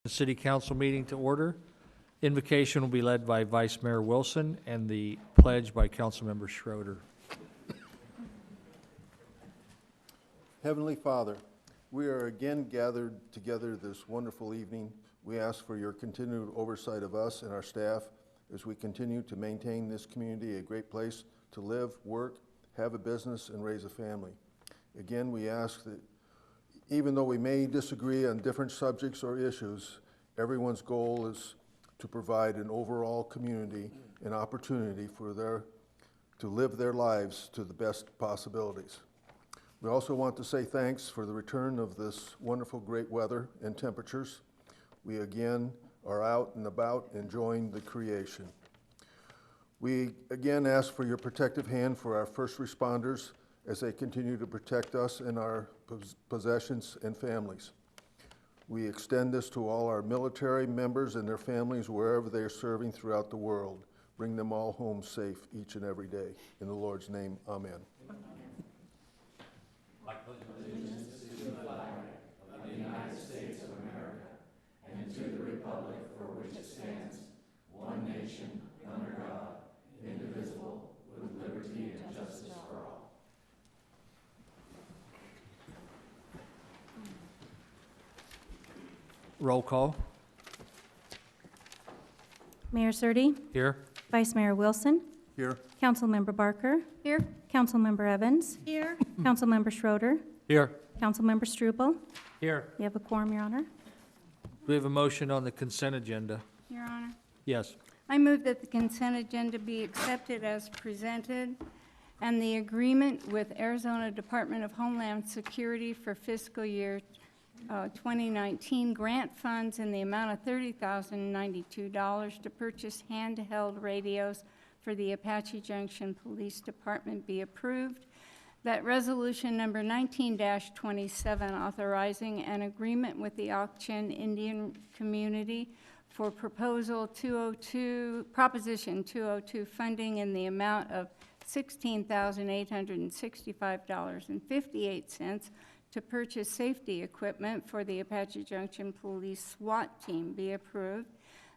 The City Council meeting to order. Invocation will be led by Vice Mayor Wilson and the pledge by Councilmember Schroeder. Heavenly Father, we are again gathered together this wonderful evening. We ask for your continued oversight of us and our staff as we continue to maintain this community a great place to live, work, have a business, and raise a family. Again, we ask that even though we may disagree on different subjects or issues, everyone's goal is to provide an overall community an opportunity for to live their lives to the best possibilities. We also want to say thanks for the return of this wonderful great weather and temperatures. We again are out and about enjoying the creation. We again ask for your protective hand for our first responders as they continue to protect us and our possessions and families. We extend this to all our military members and their families wherever they are serving throughout the world. Bring them all home safe each and every day. In the Lord's name, amen. I pledge allegiance to the flag of the United States of America and to the republic for which it stands, one nation, under God, indivisible, with liberty and justice for all. Roll call. Mayor Surtee, Here. Vice Mayor Wilson, Here. Councilmember Barker. Here. Councilmember Evans. Here. Councilmember Schroeder. Here. Councilmember Struble. Here. We have a quorum, Your Honor. Do we have a motion on the consent agenda? Your Honor, Yes. I move that the consent agenda be accepted as presented and the agreement with Arizona Department of Homeland Security for fiscal year 2019 grant funds in the amount of $30,092 to purchase handheld radios for the Apache Junction Police Department be approved. That resolution number 19-27 authorizing an agreement with the Auction Indian Community for Proposition 202 funding in the amount of $16,865.58 to purchase safety equipment for the Apache Junction Police SWAT team be approved.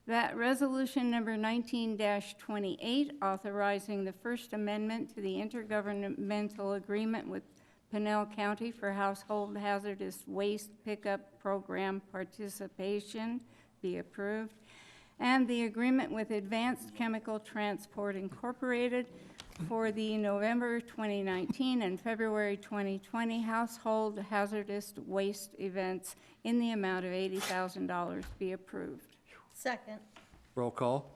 That resolution number 19-28 authorizing the First Amendment to the Intergovernmental Agreement with Pinell County for Household Hazardous Waste Pickup Program participation be approved. And the agreement with Advanced Chemical Transport Incorporated for the November 2019 and February 2020 household hazardous waste events in the amount of $80,000 be approved. Second. Roll call.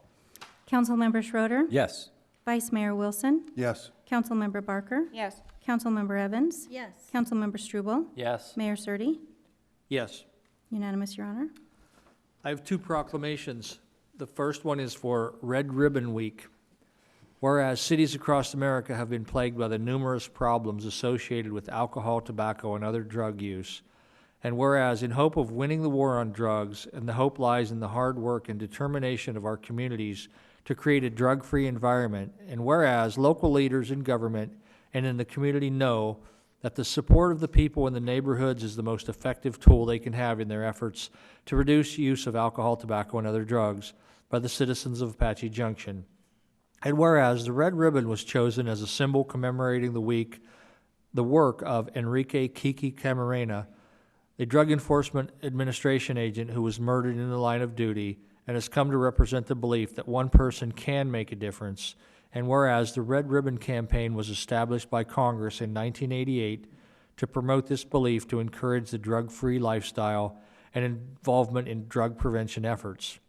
Councilmember Schroeder. Yes. Vice Mayor Wilson. Yes. Councilmember Barker. Yes. Councilmember Evans. Yes. Councilmember Struble. Yes. Mayor Surtee. Yes. Unanimous, Your Honor. I have two proclamations. The first one is for Red Ribbon Week. Whereas cities across America have been plagued by the numerous problems associated with alcohol, tobacco, and other drug use, and whereas in hope of winning the war on drugs, and the hope lies in the hard work and determination of our communities to create a drug-free environment, and whereas local leaders in government and in the community know that the support of the people in the neighborhoods is the most effective tool they can have in their efforts to reduce use of alcohol, tobacco, and other drugs by the citizens of Apache Junction. And whereas the red ribbon was chosen as a symbol commemorating the work of Enrique Kiki Camarena, a Drug Enforcement Administration agent who was murdered in the line of duty and has come to represent the belief that one person can make a difference. And whereas the Red Ribbon Campaign was established by Congress in 1988 to promote this belief to encourage the drug-free lifestyle and involvement in drug prevention efforts.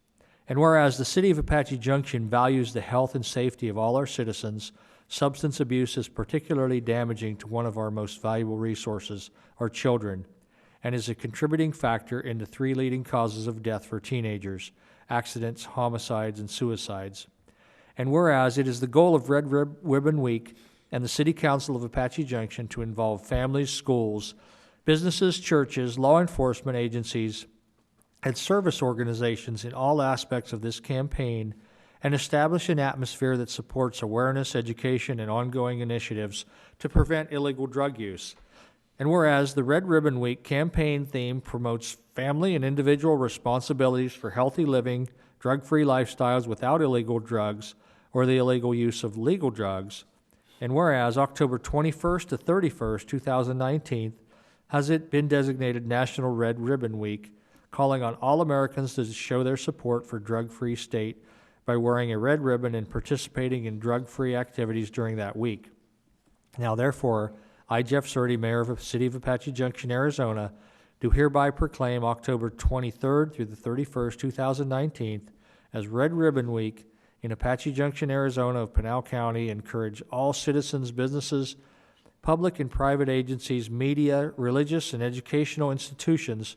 And whereas the City of Apache Junction values the health and safety of all our citizens, substance abuse is particularly damaging to one of our most valuable resources, our children, and is a contributing factor in the three leading causes of death for teenagers: accidents, homicides, and suicides. And whereas it is the goal of Red Ribbon Week and the City Council of Apache Junction to involve families, schools, businesses, churches, law enforcement agencies, and service organizations in all aspects of this campaign, and establish an atmosphere that supports awareness, education, and ongoing initiatives to prevent illegal drug use. And whereas the Red Ribbon Week campaign theme promotes family and individual responsibilities for healthy living, drug-free lifestyles without illegal drugs or the illegal use of legal drugs. And whereas October 21st to 31st, 2019, has it been designated National Red Ribbon Week, calling on all Americans to show their support for drug-free state by wearing a red ribbon and participating in drug-free activities during that week. Now, therefore, I, Jeff Surtee, Mayor of the City of Apache Junction, Arizona, do hereby proclaim October 23rd through the 31st, 2019, as Red Ribbon Week in Apache Junction, Arizona of Pinal County, encourage all citizens, businesses, public and private agencies, media, religious and educational institutions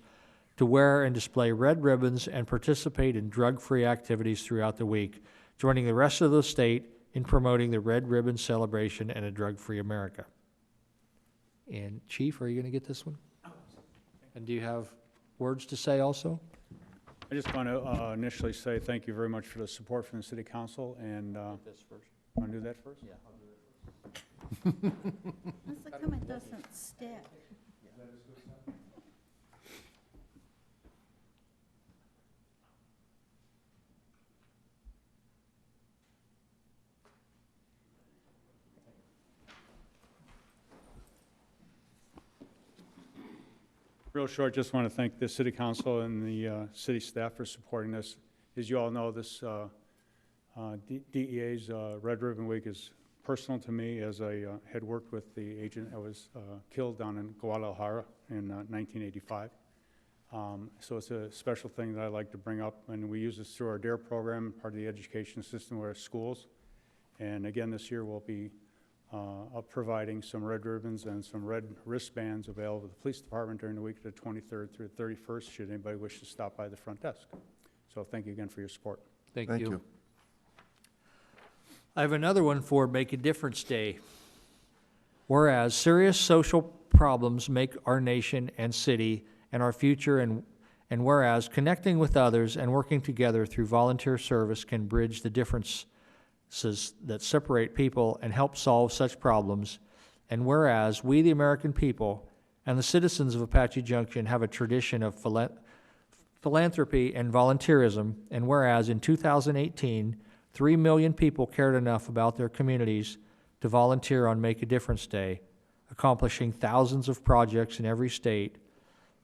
to wear and display red ribbons and participate in drug-free activities throughout the week, joining the rest of the state in promoting the Red Ribbon celebration and a drug-free America. And Chief, are you going to get this one? And do you have words to say also? I just want to initially say thank you very much for the support from the City Council, and This first. want to do that first? Yeah, I'll do it first. How come it doesn't stick? Real short, just want to thank the City Council and the city staff for supporting this. As you all know, this DEA's Red Ribbon Week is personal to me, as I had worked with the agent that was killed down in Guadalajara in 1985. So it's a special thing that I like to bring up, and we use this through our DARE program, part of the education system with our schools. And again, this year we'll be providing some red ribbons and some red wristbands available to the police department during the week of the 23rd through the 31st, should anybody wish to stop by the front desk. So thank you again for your support. Thank Thank you. you. I have another one for Make a Difference Day. Whereas serious social problems make our nation and city and our future, and whereas connecting with others and working together through volunteer service can bridge the differences that separate people and help solve such problems, and whereas we, the American people, and the citizens of Apache Junction have a tradition of philanthropy and volunteerism, and whereas in 2018, 3 million people cared enough about their communities to volunteer on Make a Difference Day, accomplishing thousands of projects in every state,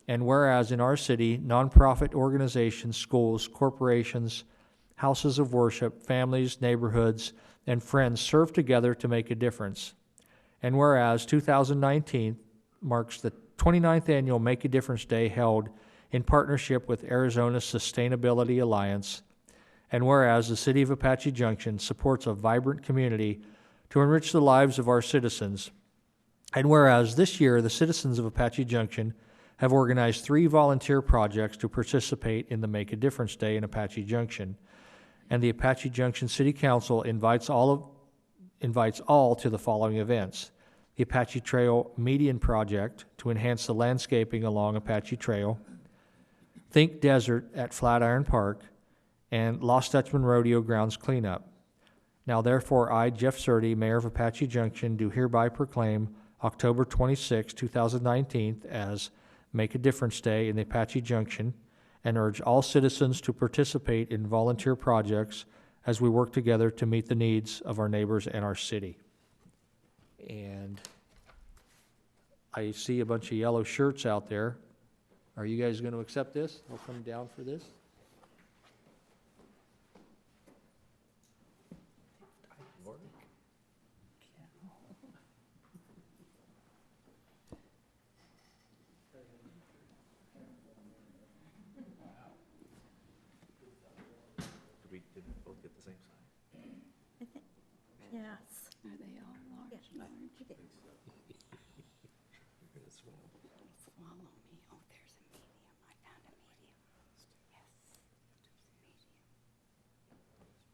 and whereas in our city, nonprofit organizations, schools, corporations, houses of worship, families, neighborhoods, and friends serve together to make a difference. And whereas 2019 marks the 29th annual Make a Difference Day held in partnership with Arizona's Sustainability Alliance, and whereas the City of Apache Junction supports a vibrant community to enrich the lives of our citizens, and whereas this year the citizens of Apache Junction have organized 3 volunteer projects to participate in the Make a Difference Day in Apache Junction, and the Apache Junction City Council invites all to the following events: the Apache Trail Median Project to enhance the landscaping along Apache Trail, Think Desert at Flatiron Park, and Lost Dutchman Rodeo Grounds Cleanup. Now therefore, I, Jeff Surtee, Mayor of Apache Junction, do hereby proclaim October 26, 2019 as Make a Difference Day in the Apache Junction, and urge all citizens to participate in volunteer projects as we work together to meet the needs of our neighbors and our city. And I see a bunch of yellow shirts out there. Are you guys going to accept this? I'll come down for this. Did we both get the same sign? Yes. Are they all large? Large? Swallow me. Oh, there's a medium. I found a medium. Yes.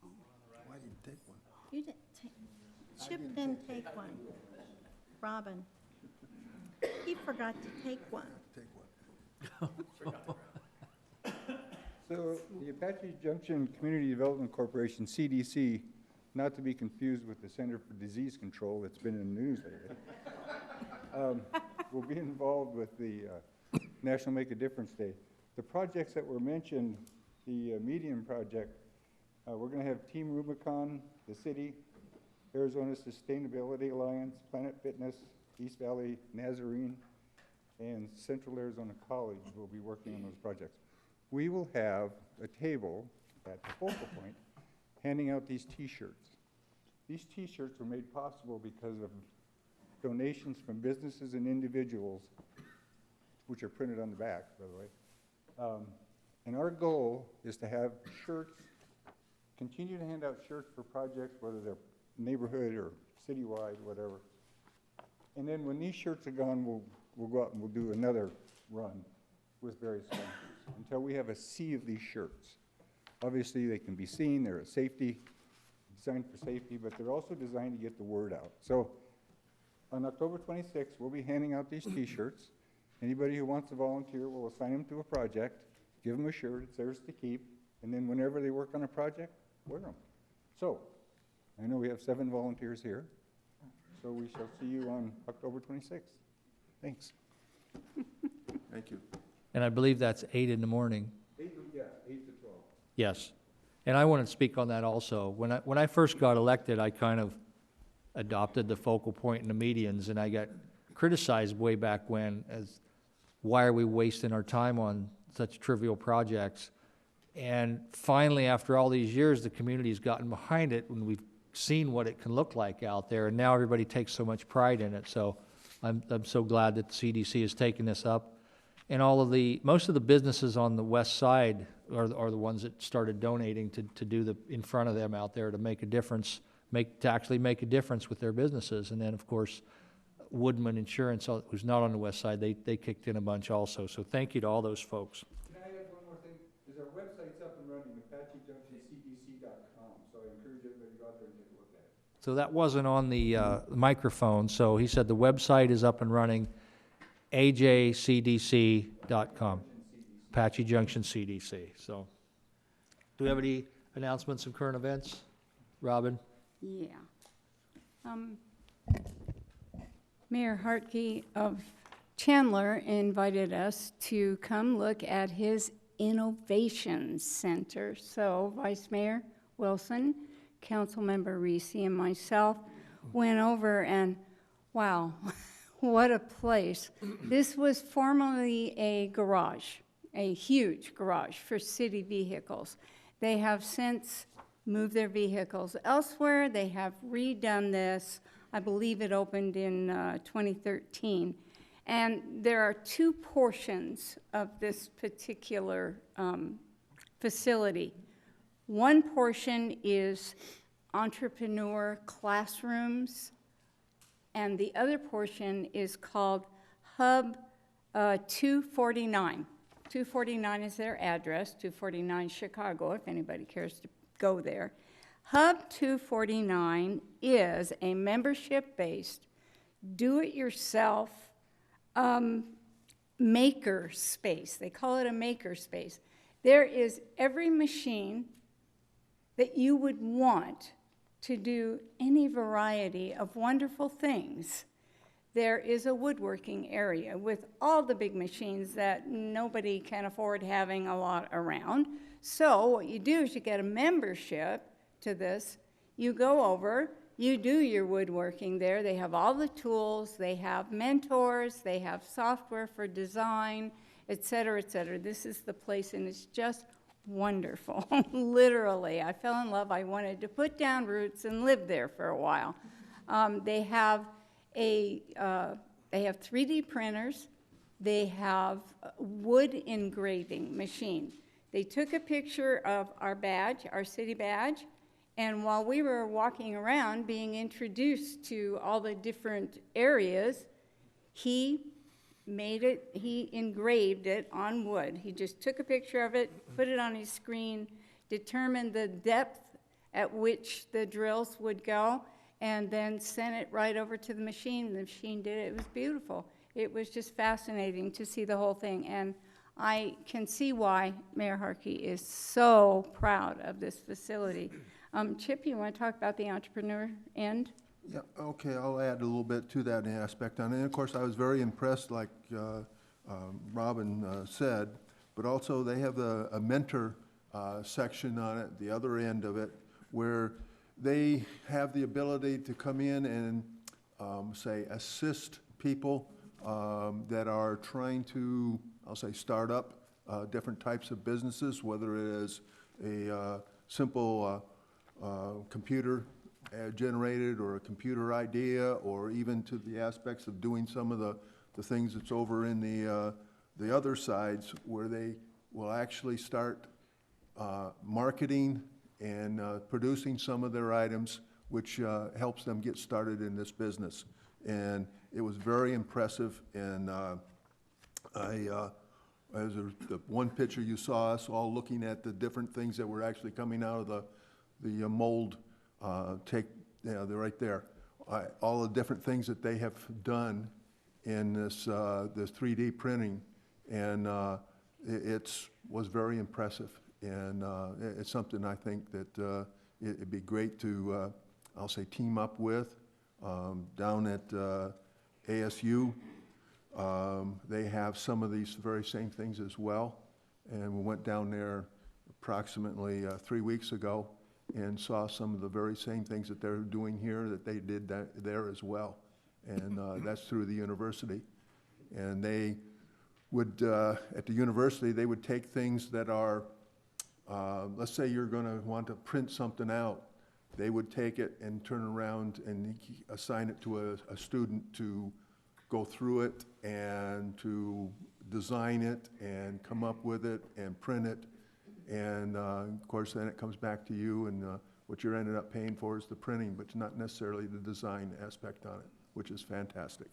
Medium. Why did you take one? You didn't take, Chip didn't take one. Robin. He forgot to take one. Take one. So the Apache Junction Community Development Corporation, CDC, not to be confused with the Center for Disease Control that's been in the news lately, will be involved with the National Make a Difference Day. The projects that were mentioned, the medium project, we're going to have Team Rubicon, the city, Arizona Sustainability Alliance, Planet Fitness, East Valley Nazarene, and Central Arizona College will be working on those projects. We will have a table at the focal point handing out these T-shirts. These T-shirts were made possible because of donations from businesses and individuals, which are printed on the back, by the way. And our goal is to have shirts, continue to hand out shirts for projects, whether they're neighborhood or citywide, whatever. And then when these shirts are gone, we'll go out and we'll do another run with various sponsors until we have a sea of these shirts. Obviously, they can be seen, they're a safety, designed for safety, but they're also designed to get the word out. So on October 26th, we'll be handing out these T-shirts. Anybody who wants to volunteer, we'll assign them to a project, give them a shirt, it's theirs to keep, and then whenever they work on a project, wear them. So, I know we have 7 volunteers here, so we shall see you on October 26th. Thanks. Thank you. And I believe that's 8 in the morning. 8 to 12. Yes. And I want to speak on that also. When I first got elected, I kind of adopted the focal point in the medians, and I got criticized way back when as, why are we wasting our time on such trivial projects? And finally, after all these years, the community's gotten behind it when we've seen what it can look like out there, and now everybody takes so much pride in it. So I'm so glad that the CDC has taken this up. And most of the businesses on the west side are the ones that started donating to do the in front of them out there to make a difference, to actually make a difference with their businesses. And then, of course, Woodman Insurance, who's not on the west side, they kicked in a bunch also. So thank you to all those folks. Can I add one more thing? Is our website's up and running, ApacheJunctionCDC.com, so I encourage everybody to go out there and take a look at it. So that wasn't on the microphone. So he said the website is up and running, ajcdc.com, Apache Junction CDC. So do we have any announcements of current events? Robin? Yeah. Mayor Hartke of Chandler invited us to come look at his Innovation Center. So Vice Mayor Wilson, Councilmember Reese, and myself went over, and wow, what a place. This was formerly a garage, a huge garage for city vehicles. They have since moved their vehicles elsewhere. They have redone this. I believe it opened in 2013. And there are 2 portions of this particular facility. One portion is entrepreneur classrooms, and the other portion is called Hub 249. 249 is their address, 249 Chicago, if anybody cares to go there. Hub 249 is a membership-based, do-it-yourself maker space. They call it a maker space. There is every machine that you would want to do any variety of wonderful things. There is a woodworking area with all the big machines that nobody can afford having a lot around. So what you do is you get a membership to this. You go over, you do your woodworking there. They have all the tools. They have mentors. They have software for design, et cetera, et cetera. This is the place, and it's just wonderful. Literally, I fell in love. I wanted to put down roots and live there for a while. They have 3D printers. They have a wood engraving machine. They took a picture of our badge, our city badge, and while we were walking around being introduced to all the different areas, he engraved it on wood. He just took a picture of it, put it on his screen, determined the depth at which the drills would go, and then sent it right over to the machine. The machine did it. It was beautiful. It was just fascinating to see the whole thing, and I can see why Mayor Hartke is so proud of this facility. Chip, you want to talk about the entrepreneur end? Yeah, okay, I'll add a little bit to that aspect on it. And of course, I was very impressed, like Robin said, but also they have a mentor section on it, the other end of it, where they have the ability to come in and, say, assist people that are trying to, I'll say, start up different types of businesses, whether it is a simple computer generated or a computer idea, or even to the aspects of doing some of the things that's over in the other sides, where they will actually start marketing and producing some of their items, which helps them get started in this business. And it was very impressive, and as the one picture you saw us all looking at the different things that were actually coming out of the mold, they're right there. All the different things that they have done in this 3D printing, and it was very impressive. And it's something I think that it'd be great to, I'll say, team up with. Down at ASU, they have some of these very same things as well. And we went down there approximately 3 weeks ago and saw some of the very same things that they're doing here that they did there as well. And that's through the university. And they would, at the university, they would take things that are, let's say you're going to want to print something out. They would take it and turn around and assign it to a student to go through it and to design it and come up with it and print it. And of course, then it comes back to you, and what you're ended up paying for is the printing, but not necessarily the design aspect on it, which is fantastic.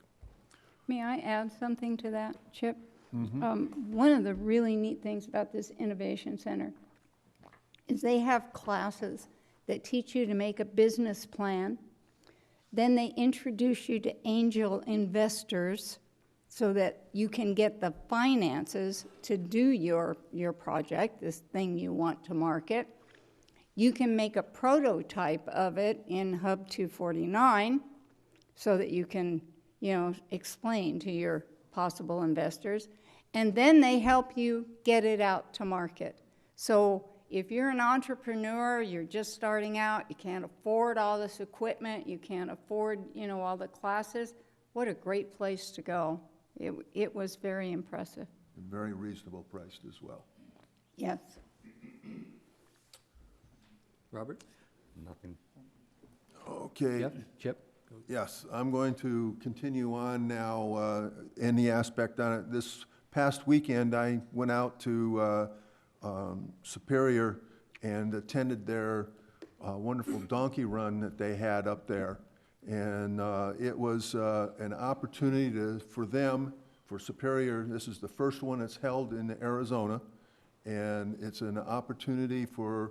May I add something to that, Chip? One of the really neat things about this Innovation Center is they have classes that teach you to make a business plan. Then they introduce you to angel investors so that you can get the finances to do your project, this thing you want to market. You can make a prototype of it in Hub 249 so that you can, explain to your possible investors. And then they help you get it out to market. So if you're an entrepreneur, you're just starting out, you can't afford all this equipment, you can't afford, all the classes, what a great place to go. It was very impressive. And very reasonable priced as well. Yes. Robert? Nothing. Okay. Yep. Chip? Yes, I'm going to continue on now in the aspect on it. This past weekend, I went out to Superior and attended their wonderful donkey run that they had up there. And it was an opportunity for them, for Superior. This is the first one that's held in Arizona. And it's an opportunity for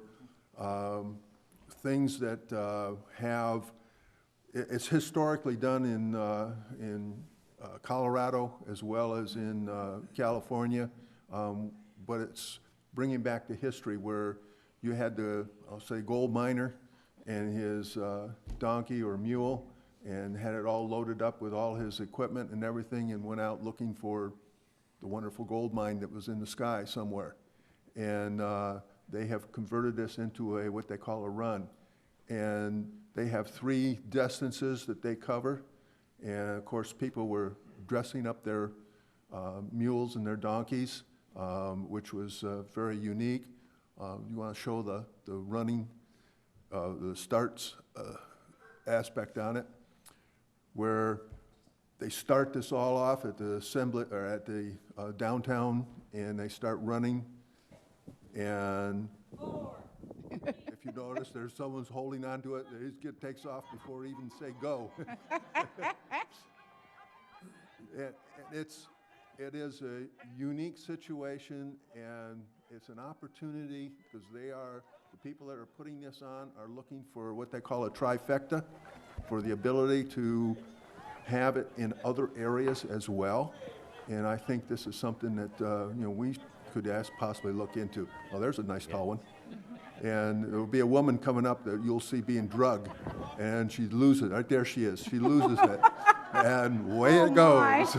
things that it's historically done in Colorado as well as in California, but it's bringing back the history where you had the, I'll say, gold miner and his donkey or mule, and had it all loaded up with all his equipment and everything, and went out looking for the wonderful gold mine that was in the sky somewhere. And they have converted this into what they call a run. And they have 3 distances that they cover. And of course, people were dressing up their mules and their donkeys, which was very unique. You want to show the running, the starts aspect on it, where they start this all off at the assembly or at the downtown, and they start running. And if you notice, there's someone's holding on to it. It takes off before he even say go. It is a unique situation, and it's an opportunity because the people that are putting this on are looking for what they call a trifecta, for the ability to have it in other areas as well. And I think this is something that we could possibly look into. Oh, there's a nice tall one. And there'll be a woman coming up that you'll see being drugged, and she loses it. Right there she is. She loses it, and away it goes.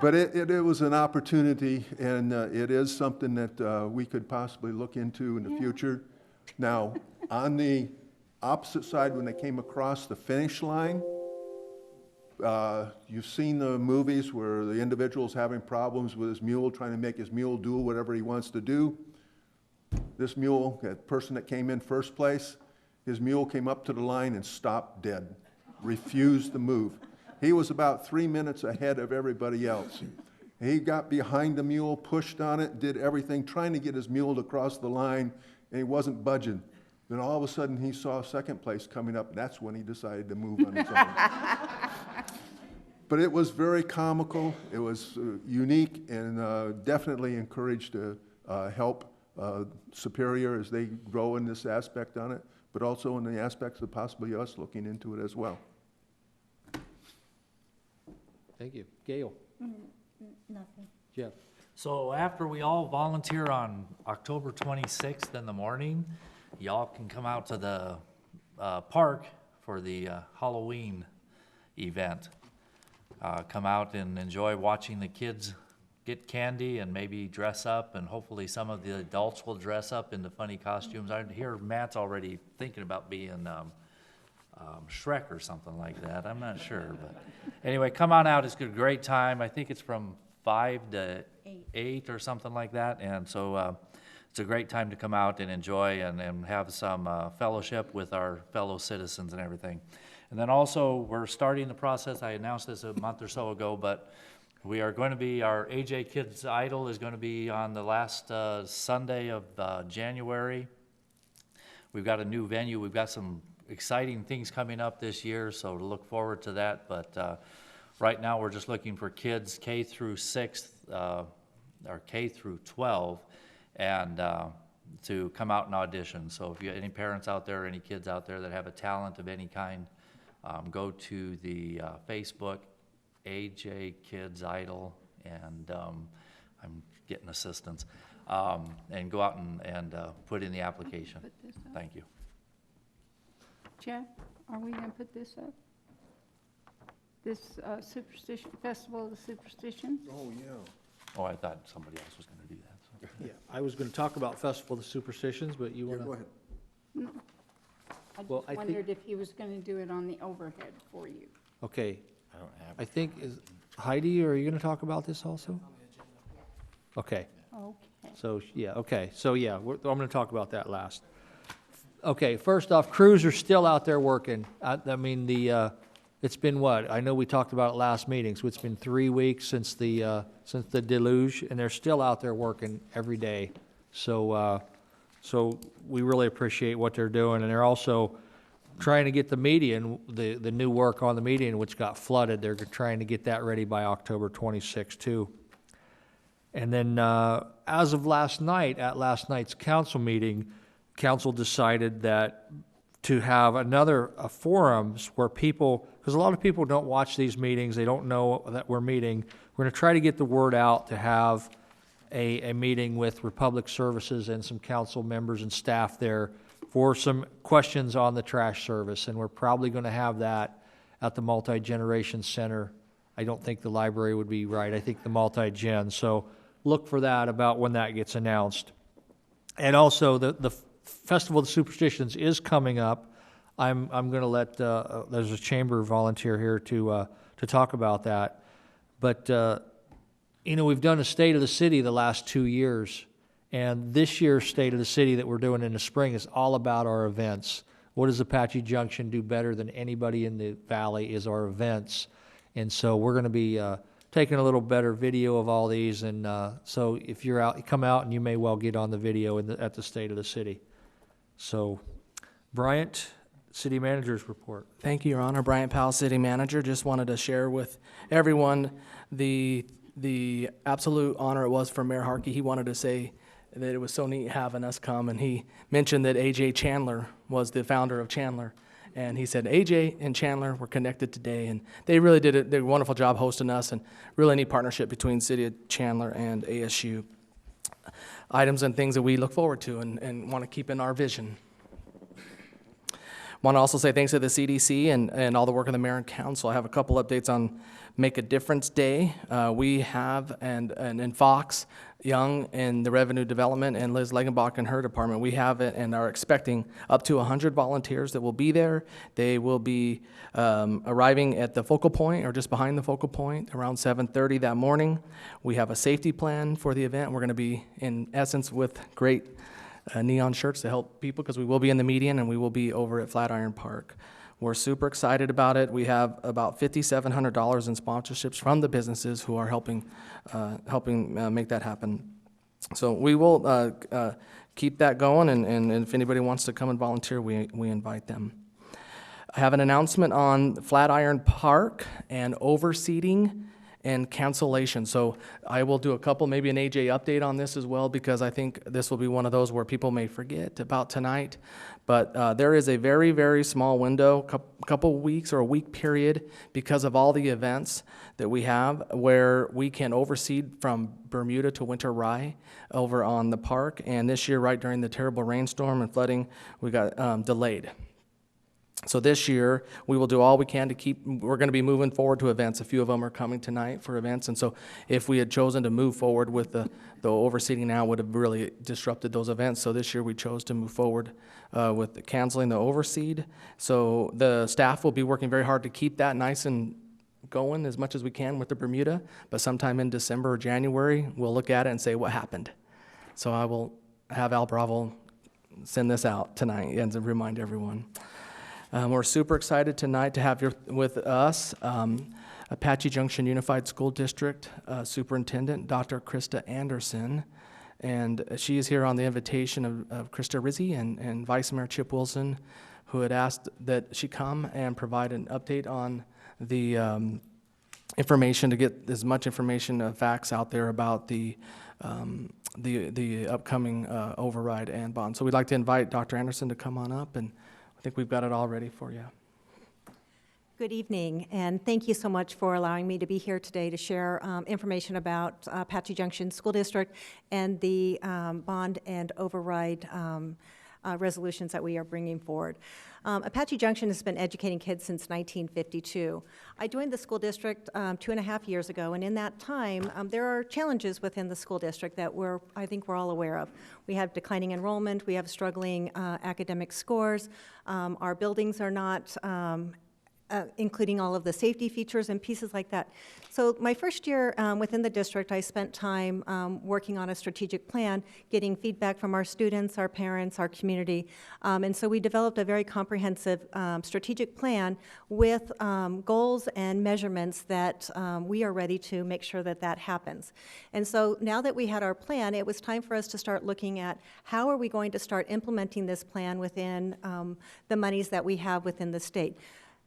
But it was an opportunity, and it is something that we could possibly look into in the future. Now, on the opposite side, when they came across the finish line, you've seen the movies where the individual's having problems with his mule, trying to make his mule do whatever he wants to do. This mule, that person that came in first place, his mule came up to the line and stopped dead, refused to move. He was about 3 minutes ahead of everybody else. He got behind the mule, pushed on it, did everything, trying to get his mule to cross the line, and he wasn't budging. Then all of a sudden, he saw second place coming up, and that's when he decided to move on his own. But it was very comical, it was unique, and definitely encouraged to help Superior as they grow in this aspect on it, but also in the aspects of possibly us looking into it as well. Thank you. Gail? Nothing. Jeff? So after we all volunteer on October 26th in the morning, y'all can come out to the park for the Halloween event. Come out and enjoy watching the kids get candy and maybe dress up, and hopefully some of the adults will dress up into funny costumes. I hear Matt's already thinking about being Shrek or something like that. I'm not sure, but anyway, come on out. It's a great time. I think it's from 5 to 8 or something like that, and so it's a great time to come out and enjoy and have some fellowship with our fellow citizens and everything. And then also, we're starting the process. I announced this a month or so ago, but we are going to be, our AJ Kids Idol is going to be on the last Sunday of January. We've got a new venue. We've got some exciting things coming up this year, so to look forward to that. But right now, we're just looking for kids K through 6th, or K through 12, and to come out and audition. So if you have any parents out there, any kids out there that have a talent of any kind, go to the Facebook, AJ Kids Idol, and I'm getting assistance, and go out and put in the application. Put this up. Thank you. Jeff, are we gonna put this up? This Superstition, Festival of the Superstitions? Oh, yeah. Oh, I thought somebody else was gonna do that. So. Yeah, I was going to talk about Festival of the Superstitions, but you Yeah, want to? go ahead. No. I Well, just I think- wondered if he was gonna do it on the overhead for you. Okay, I don't have. I think, is Heidi, are you going to talk about this also? Okay, Okay. so, yeah, okay, so, yeah, I'm going to talk about that last. Okay, first off, crews are still out there working. I mean, it's been what? I know we talked about it last meeting, so it's been 3 weeks since the deluge, and they're still out there working every day. So we really appreciate what they're doing, and they're also trying to get the median, the new work on the median, which got flooded. They're trying to get that ready by October 26th too. And then as of last night, at last night's council meeting, council decided that to have a forums where people, because a lot of people don't watch these meetings, they don't know that we're meeting. We're going to try to get the word out to have a meeting with Republic Services and some council members and staff there for some questions on the trash service, and we're probably going to have that at the Multi-Generation Center. I don't think the library would be right. I think the Multi-Gen. So look for that about when that gets announced. And also, the Festival of the Superstitions is coming up. I'm going to let there's a chamber volunteer here to talk about that. But we've done a State of the City the last 2 years, and this year's State of the City that we're doing in the spring is all about our events. What does Apache Junction do better than anybody in the valley is our events. And so we're going to be taking a little better video of all these, and so if you're out, come out, and you may well get on the video at the State of the City. So, Bryant, City Manager's report. Thank you, Your Honor. Bryant Powell, City Manager. Just wanted to share with everyone the absolute honor it was for Mayor Harkey. He wanted to say that it was so neat having us come, and he mentioned that AJ Chandler was the founder of Chandler. And he said AJ and Chandler were connected today, and they really did a wonderful job hosting us, and really neat partnership between City of Chandler and ASU. items and things that we look forward to and want to keep in our vision. Want to also say thanks to the CDC and all the work of the mayor and council. I have a couple updates on Make a Difference Day. We have, and in Fox, Young in the Revenue Development, and Liz Legenbach in her department, we have it and are expecting up to 100 volunteers that will be there. They will be arriving at the focal point or just behind the focal point around 7:30 that morning. We have a safety plan for the event. We're going to be, in essence, with great neon shirts to help people because we will be in the median and we will be over at Flatiron Park. We're super excited about it. We have about $5,700 in sponsorships from the businesses who are helping make that happen. So we will keep that going, and if anybody wants to come and volunteer, we invite them. I have an announcement on Flatiron Park and overseeding and cancellation. So I will do a couple, maybe an AJ update on this as well, because I think this will be one of those where people may forget about tonight. But there is a very, very small window, couple weeks or a week period, because of all the events that we have, where we can overseed from Bermuda to Winter Rye over on the park. And this year, right during the terrible rainstorm and flooding, we got delayed. So this year, we will do all we can to we're going to be moving forward to events. A few of them are coming tonight for events. And so if we had chosen to move forward with the overseeding now, would have really disrupted those events. So this year, we chose to move forward with canceling the overseed. So the staff will be working very hard to keep that nice and going as much as we can with the Bermuda. But sometime in December or January, we'll look at it and say what happened. So I will have Al Bravo send this out tonight and to remind everyone. We're super excited tonight to have with us Apache Junction Unified School District Superintendent, Dr. Krista Anderson. And she is here on the invitation of Krista Rizzi and Vice Mayor Chip Wilson, who had asked that she come and provide an update on the information, to get as much information, facts out there about the upcoming override and bond. So we'd like to invite Dr. Anderson to come on up, and I think we've got it all ready for you. Good evening, and thank you so much for allowing me to be here today to share information about Apache Junction School District and the bond and override resolutions that we are bringing forward. Apache Junction has been educating kids since 1952. I joined the school district 2.5 years ago, and in that time, there are challenges within the school district that I think we're all aware of. We have declining enrollment, we have struggling academic scores, our buildings are not including all of the safety features and pieces like that. So my first year within the district, I spent time working on a strategic plan, getting feedback from our students, our parents, our community. And so we developed a very comprehensive strategic plan with goals and measurements that we are ready to make sure that that happens. And so now that we had our plan, it was time for us to start looking at how are we going to start implementing this plan within the monies that we have within the state.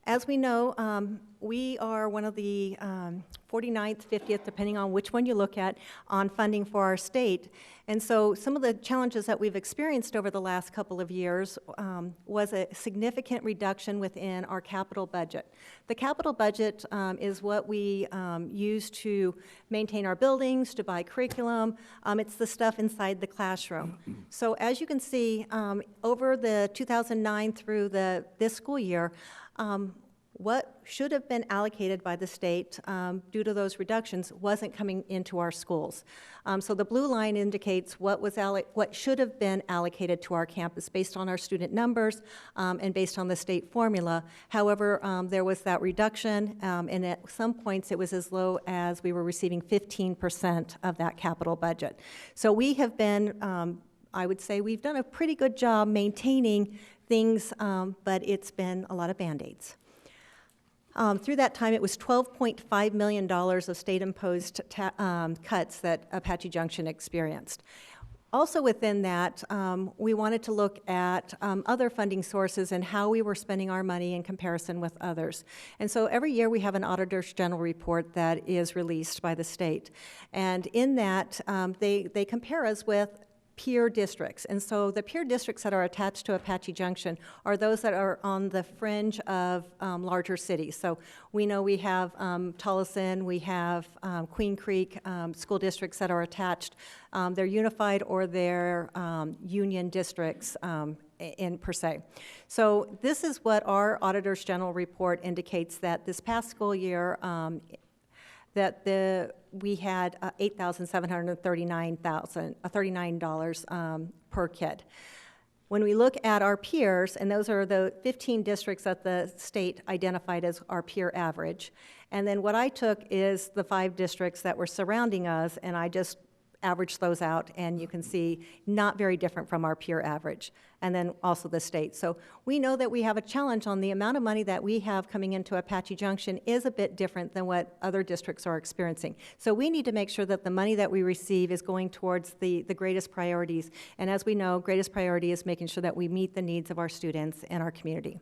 As we know, we are one of the 49th, 50th, depending on which one you look at, on funding for our state. And so some of the challenges that we've experienced over the last couple of years was a significant reduction within our capital budget. The capital budget is what we use to maintain our buildings, to buy curriculum. It's the stuff inside the classroom. So as you can see, over the 2009 through this school year, what should have been allocated by the state due to those reductions wasn't coming into our schools. So the blue line indicates what should have been allocated to our campus based on our student numbers and based on the state formula. However, there was that reduction, and at some points it was as low as we were receiving 15% of that capital budget. So we have been, I would say we've done a pretty good job maintaining things, but it's been a lot of Band-Aids. Through that time, it was $12.5 million of state-imposed cuts that Apache Junction experienced. Also within that, we wanted to look at other funding sources and how we were spending our money in comparison with others. And so every year we have an Auditor's General report that is released by the state. And in that, they compare us with peer districts. And so the peer districts that are attached to Apache Junction are those that are on the fringe of larger cities. So we know we have Tolleson, we have Queen Creek school districts that are attached. They're unified or they're union districts in per se. So this is what our Auditor's General Report indicates, that this past school year that we had $8,739 per kid. When we look at our peers, and those are the 15 districts that the state identified as our peer average, and then what I took is the 5 districts that were surrounding us, and I just averaged those out, and you can see not very different from our peer average, and then also the state. So we know that we have a challenge on the amount of money that we have coming into Apache Junction is a bit different than what other districts are experiencing. So we need to make sure that the money that we receive is going towards the greatest priorities, and as we know, greatest priority is making sure that we meet the needs of our students and our community.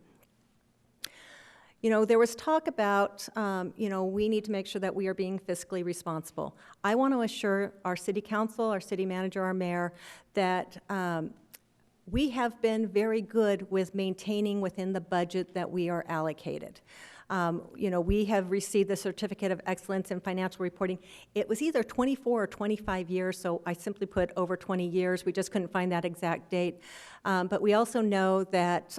You know, there was talk about, we need to make sure that we are being fiscally responsible. I want to assure our city council, our city manager, our mayor, that we have been very good with maintaining within the budget that we are allocated. We have received the Certificate of Excellence in Financial Reporting. It was either 24 or 25 years, so I simply put over 20 years. We just couldn't find that exact date. But we also know that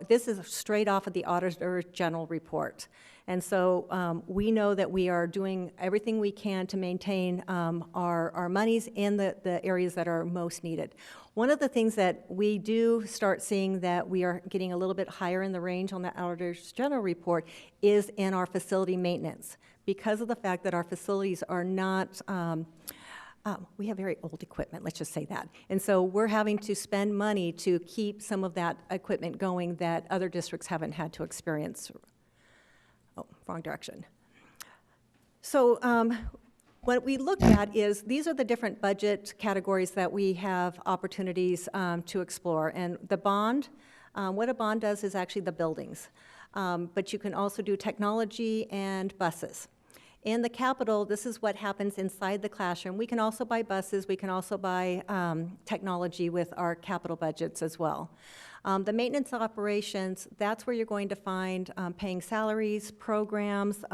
this is straight off of the Auditor General Report. And so we know that we are doing everything we can to maintain our monies in the areas that are most needed. One of the things that we do start seeing that we are getting a little bit higher in the range on the Auditor's General Report is in our facility maintenance, because of the fact that our facilities are not, we have very old equipment, let's just say that. And so we're having to spend money to keep some of that equipment going that other districts haven't had to experience. Oh, wrong direction. So what we look at is these are the different budget categories that we have opportunities to explore. And the bond, what a bond does is actually the buildings. But you can also do technology and buses. In the capital, this is what happens inside the classroom. We can also buy buses. We can also buy technology with our capital budgets as well. The maintenance operations, that's where you're going to find paying salaries, programs,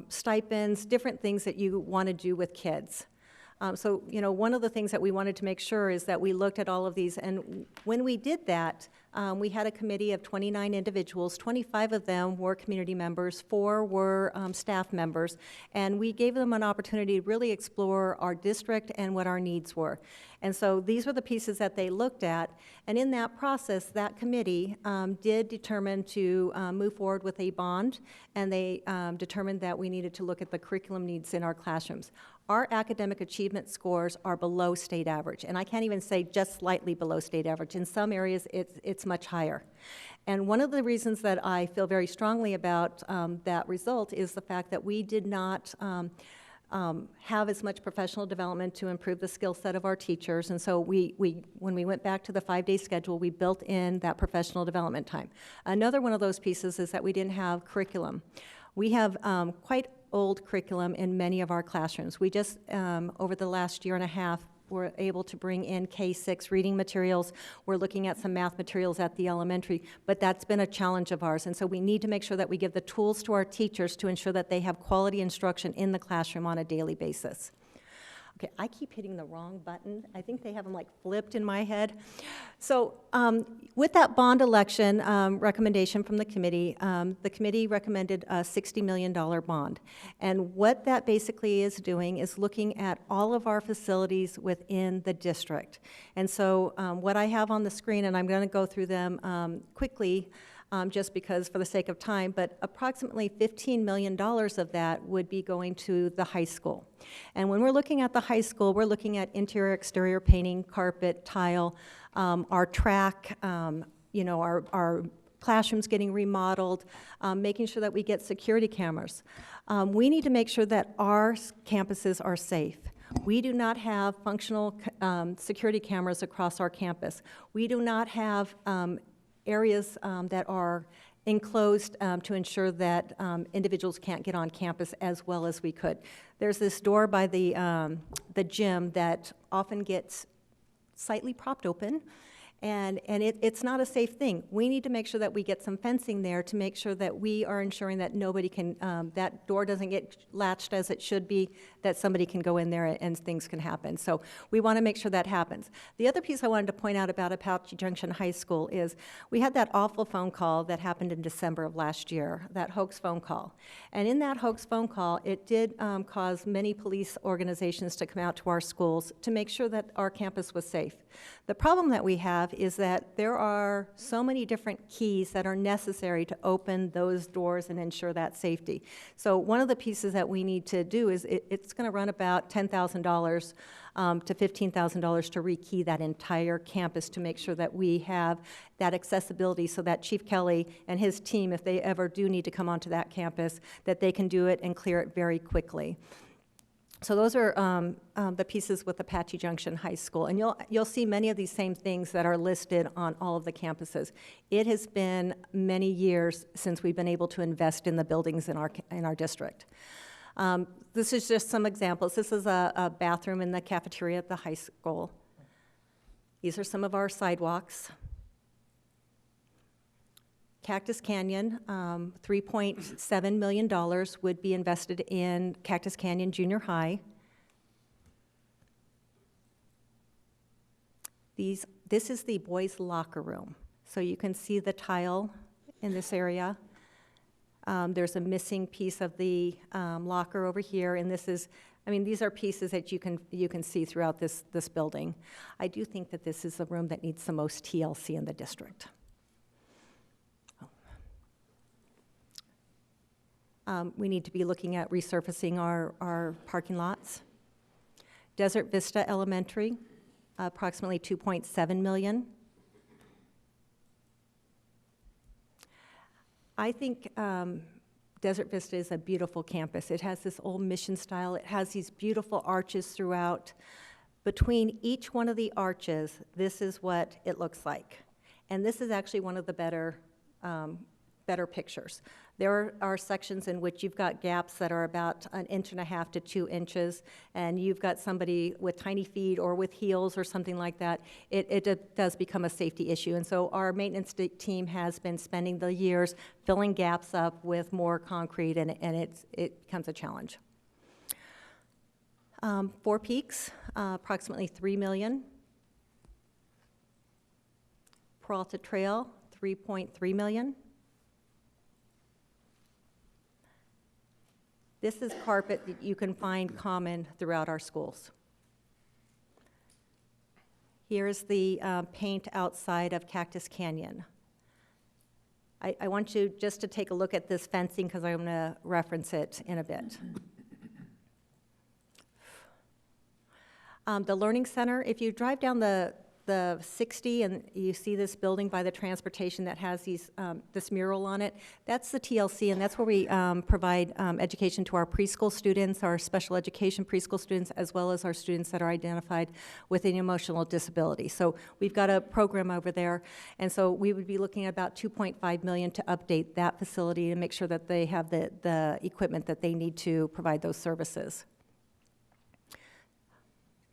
stipends, different things that you want to do with kids. So, one of the things that we wanted to make sure is that we looked at all of these, and when we did that, we had a committee of 29 individuals. 25 of them were community members, 4 were staff members, and we gave them an opportunity to really explore our district and what our needs were. And so these were the pieces that they looked at, and in that process, that committee did determine to move forward with a bond, and they determined that we needed to look at the curriculum needs in our classrooms. Our academic achievement scores are below state average, and I can't even say just slightly below state average. In some areas, it's much higher. And one of the reasons that I feel very strongly about that result is the fact that we did not have as much professional development to improve the skill set of our teachers, and so when we went back to the 5-day schedule, we built in that professional development time. Another one of those pieces is that we didn't have curriculum. We have quite old curriculum in many of our classrooms. We just, over the last year and a half, were able to bring in K-6 reading materials. We're looking at some math materials at the elementary, but that's been a challenge of ours. And so we need to make sure that we give the tools to our teachers to ensure that they have quality instruction in the classroom on a daily basis. Okay, I keep hitting the wrong button. I think they have them like flipped in my head. So with that bond election recommendation from the committee recommended a $60 million bond. And what that basically is doing is looking at all of our facilities within the district. And so what I have on the screen, and I'm going to go through them quickly, just because for the sake of time, but approximately $15 million of that would be going to the high school. And when we're looking at the high school, we're looking at interior, exterior painting, carpet, tile, our track, our classrooms getting remodeled, making sure that we get security cameras. We need to make sure that our campuses are safe. We do not have functional security cameras across our campus. We do not have areas that are enclosed to ensure that individuals can't get on campus as well as we could. There's this door by the gym that often gets slightly propped open, and it's not a safe thing. We need to make sure that we get some fencing there to make sure that we are ensuring that nobody can, that door doesn't get latched as it should be, that somebody can go in there and things can happen. So we want to make sure that happens. The other piece I wanted to point out about Apache Junction High School is we had that awful phone call that happened in December of last year, that hoax phone call. And in that hoax phone call, it did cause many police organizations to come out to our schools to make sure that our campus was safe. The problem that we have is that there are so many different keys that are necessary to open those doors and ensure that safety. So one of the pieces that we need to do is it's going to run about $10,000 to $15,000 to rekey that entire campus to make sure that we have that accessibility so that Chief Kelly and his team, if they ever do need to come onto that campus, that they can do it and clear it very quickly. So those are the pieces with Apache Junction High School, and you'll see many of these same things that are listed on all of the campuses. It has been many years since we've been able to invest in the buildings in our district. This is just some examples. This is a bathroom in the cafeteria at the high school. These are some of our sidewalks. Cactus Canyon, $3.7 million would be invested in Cactus Canyon Junior High. This is the boys' locker room. So you can see the tile in this area. There's a missing piece of the locker over here, and this is, I mean, these are pieces that you can see throughout this building. I do think that this is the room that needs the most TLC in the district. We need to be looking at resurfacing our parking lots. Desert Vista Elementary, approximately $2.7 million. I think Desert Vista is a beautiful campus. It has this old mission style. It has these beautiful arches throughout. Between each one of the arches, this is what it looks like. And this is actually one of the better pictures. There are sections in which you've got gaps that are about 1.5 inches to 2 inches, and you've got somebody with tiny feet or with heels or something like that. It does become a safety issue, and so our maintenance team has been spending the years filling gaps up with more concrete, and it becomes a challenge. Four Peaks, approximately $3 million. Peralta Trail, $3.3 million. This is carpet that you can find common throughout our schools. Here's the paint outside of Cactus Canyon. I want you just to take a look at this fencing because I'm going to reference it in a bit. The Learning Center, if you drive down the 60 and you see this building by the transportation that has this mural on it, that's the TLC, and that's where we provide education to our preschool students, our special education preschool students, as well as our students that are identified with an emotional disability. So we've got a program over there, and so we would be looking at about $2.5 million to update that facility and make sure that they have the equipment that they need to provide those services.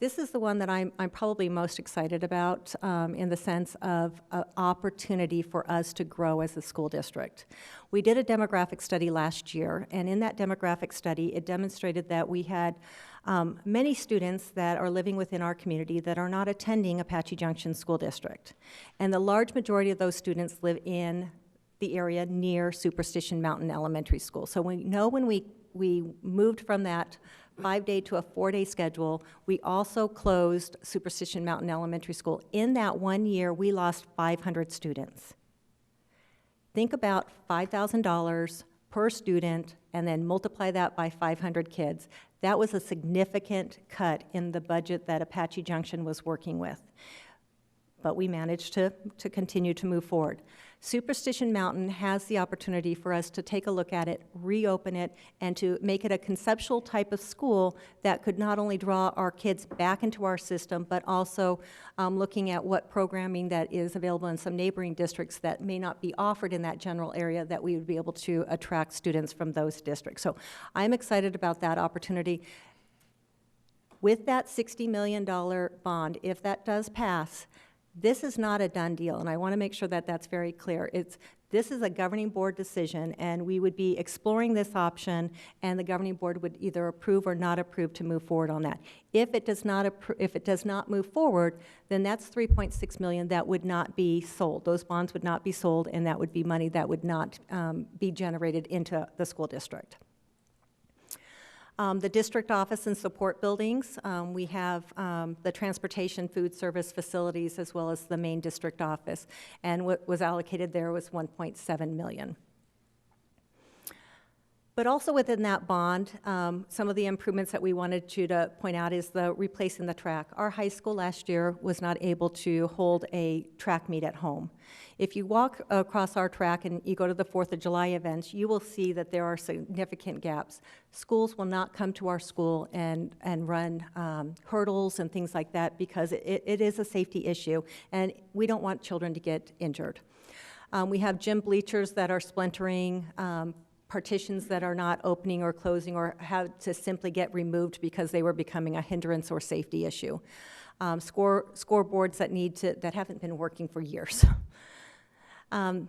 This is the one that I'm probably most excited about in the sense of an opportunity for us to grow as a school district. We did a demographic study last year, and in that demographic study, it demonstrated that we had many students that are living within our community that are not attending Apache Junction School District. And the large majority of those students live in the area near Superstition Mountain Elementary School. So we know when we moved from that 5-day to a 4-day schedule, we also closed Superstition Mountain Elementary School. In that 1 year, we lost 500 students. Think about $5,000 per student and then multiply that by 500 kids. That was a significant cut in the budget that Apache Junction was working with. but we managed to continue to move forward. Superstition Mountain has the opportunity for us to take a look at it, reopen it, and to make it a conceptual type of school that could not only draw our kids back into our system, but also looking at what programming that is available in some neighboring districts that may not be offered in that general area, that we would be able to attract students from those districts. So I'm excited about that opportunity. With that $60 million bond, if that does pass, this is not a done deal, and I want to make sure that that's very clear. This is a governing board decision, and we would be exploring this option, and the governing board would either approve or not approve to move forward on that. If it does not move forward, then that's $3.6 million that would not be sold. Those bonds would not be sold, and that would be money that would not be generated into the school district. The district office and support buildings, we have the transportation food service facilities as well as the main district office, and what was allocated there was $1.7 million. But also within that bond, some of the improvements that we wanted you to point out is the replacing the track. Our high school last year was not able to hold a track meet at home. If you walk across our track and you go to the 4th of July events, you will see that there are significant gaps. Schools will not come to our school and run hurdles and things like that because it is a safety issue, and we don't want children to get injured. We have gym bleachers that are splintering, partitions that are not opening or closing or have to simply get removed because they were becoming a hindrance or safety issue. Scoreboards that haven't been working for years.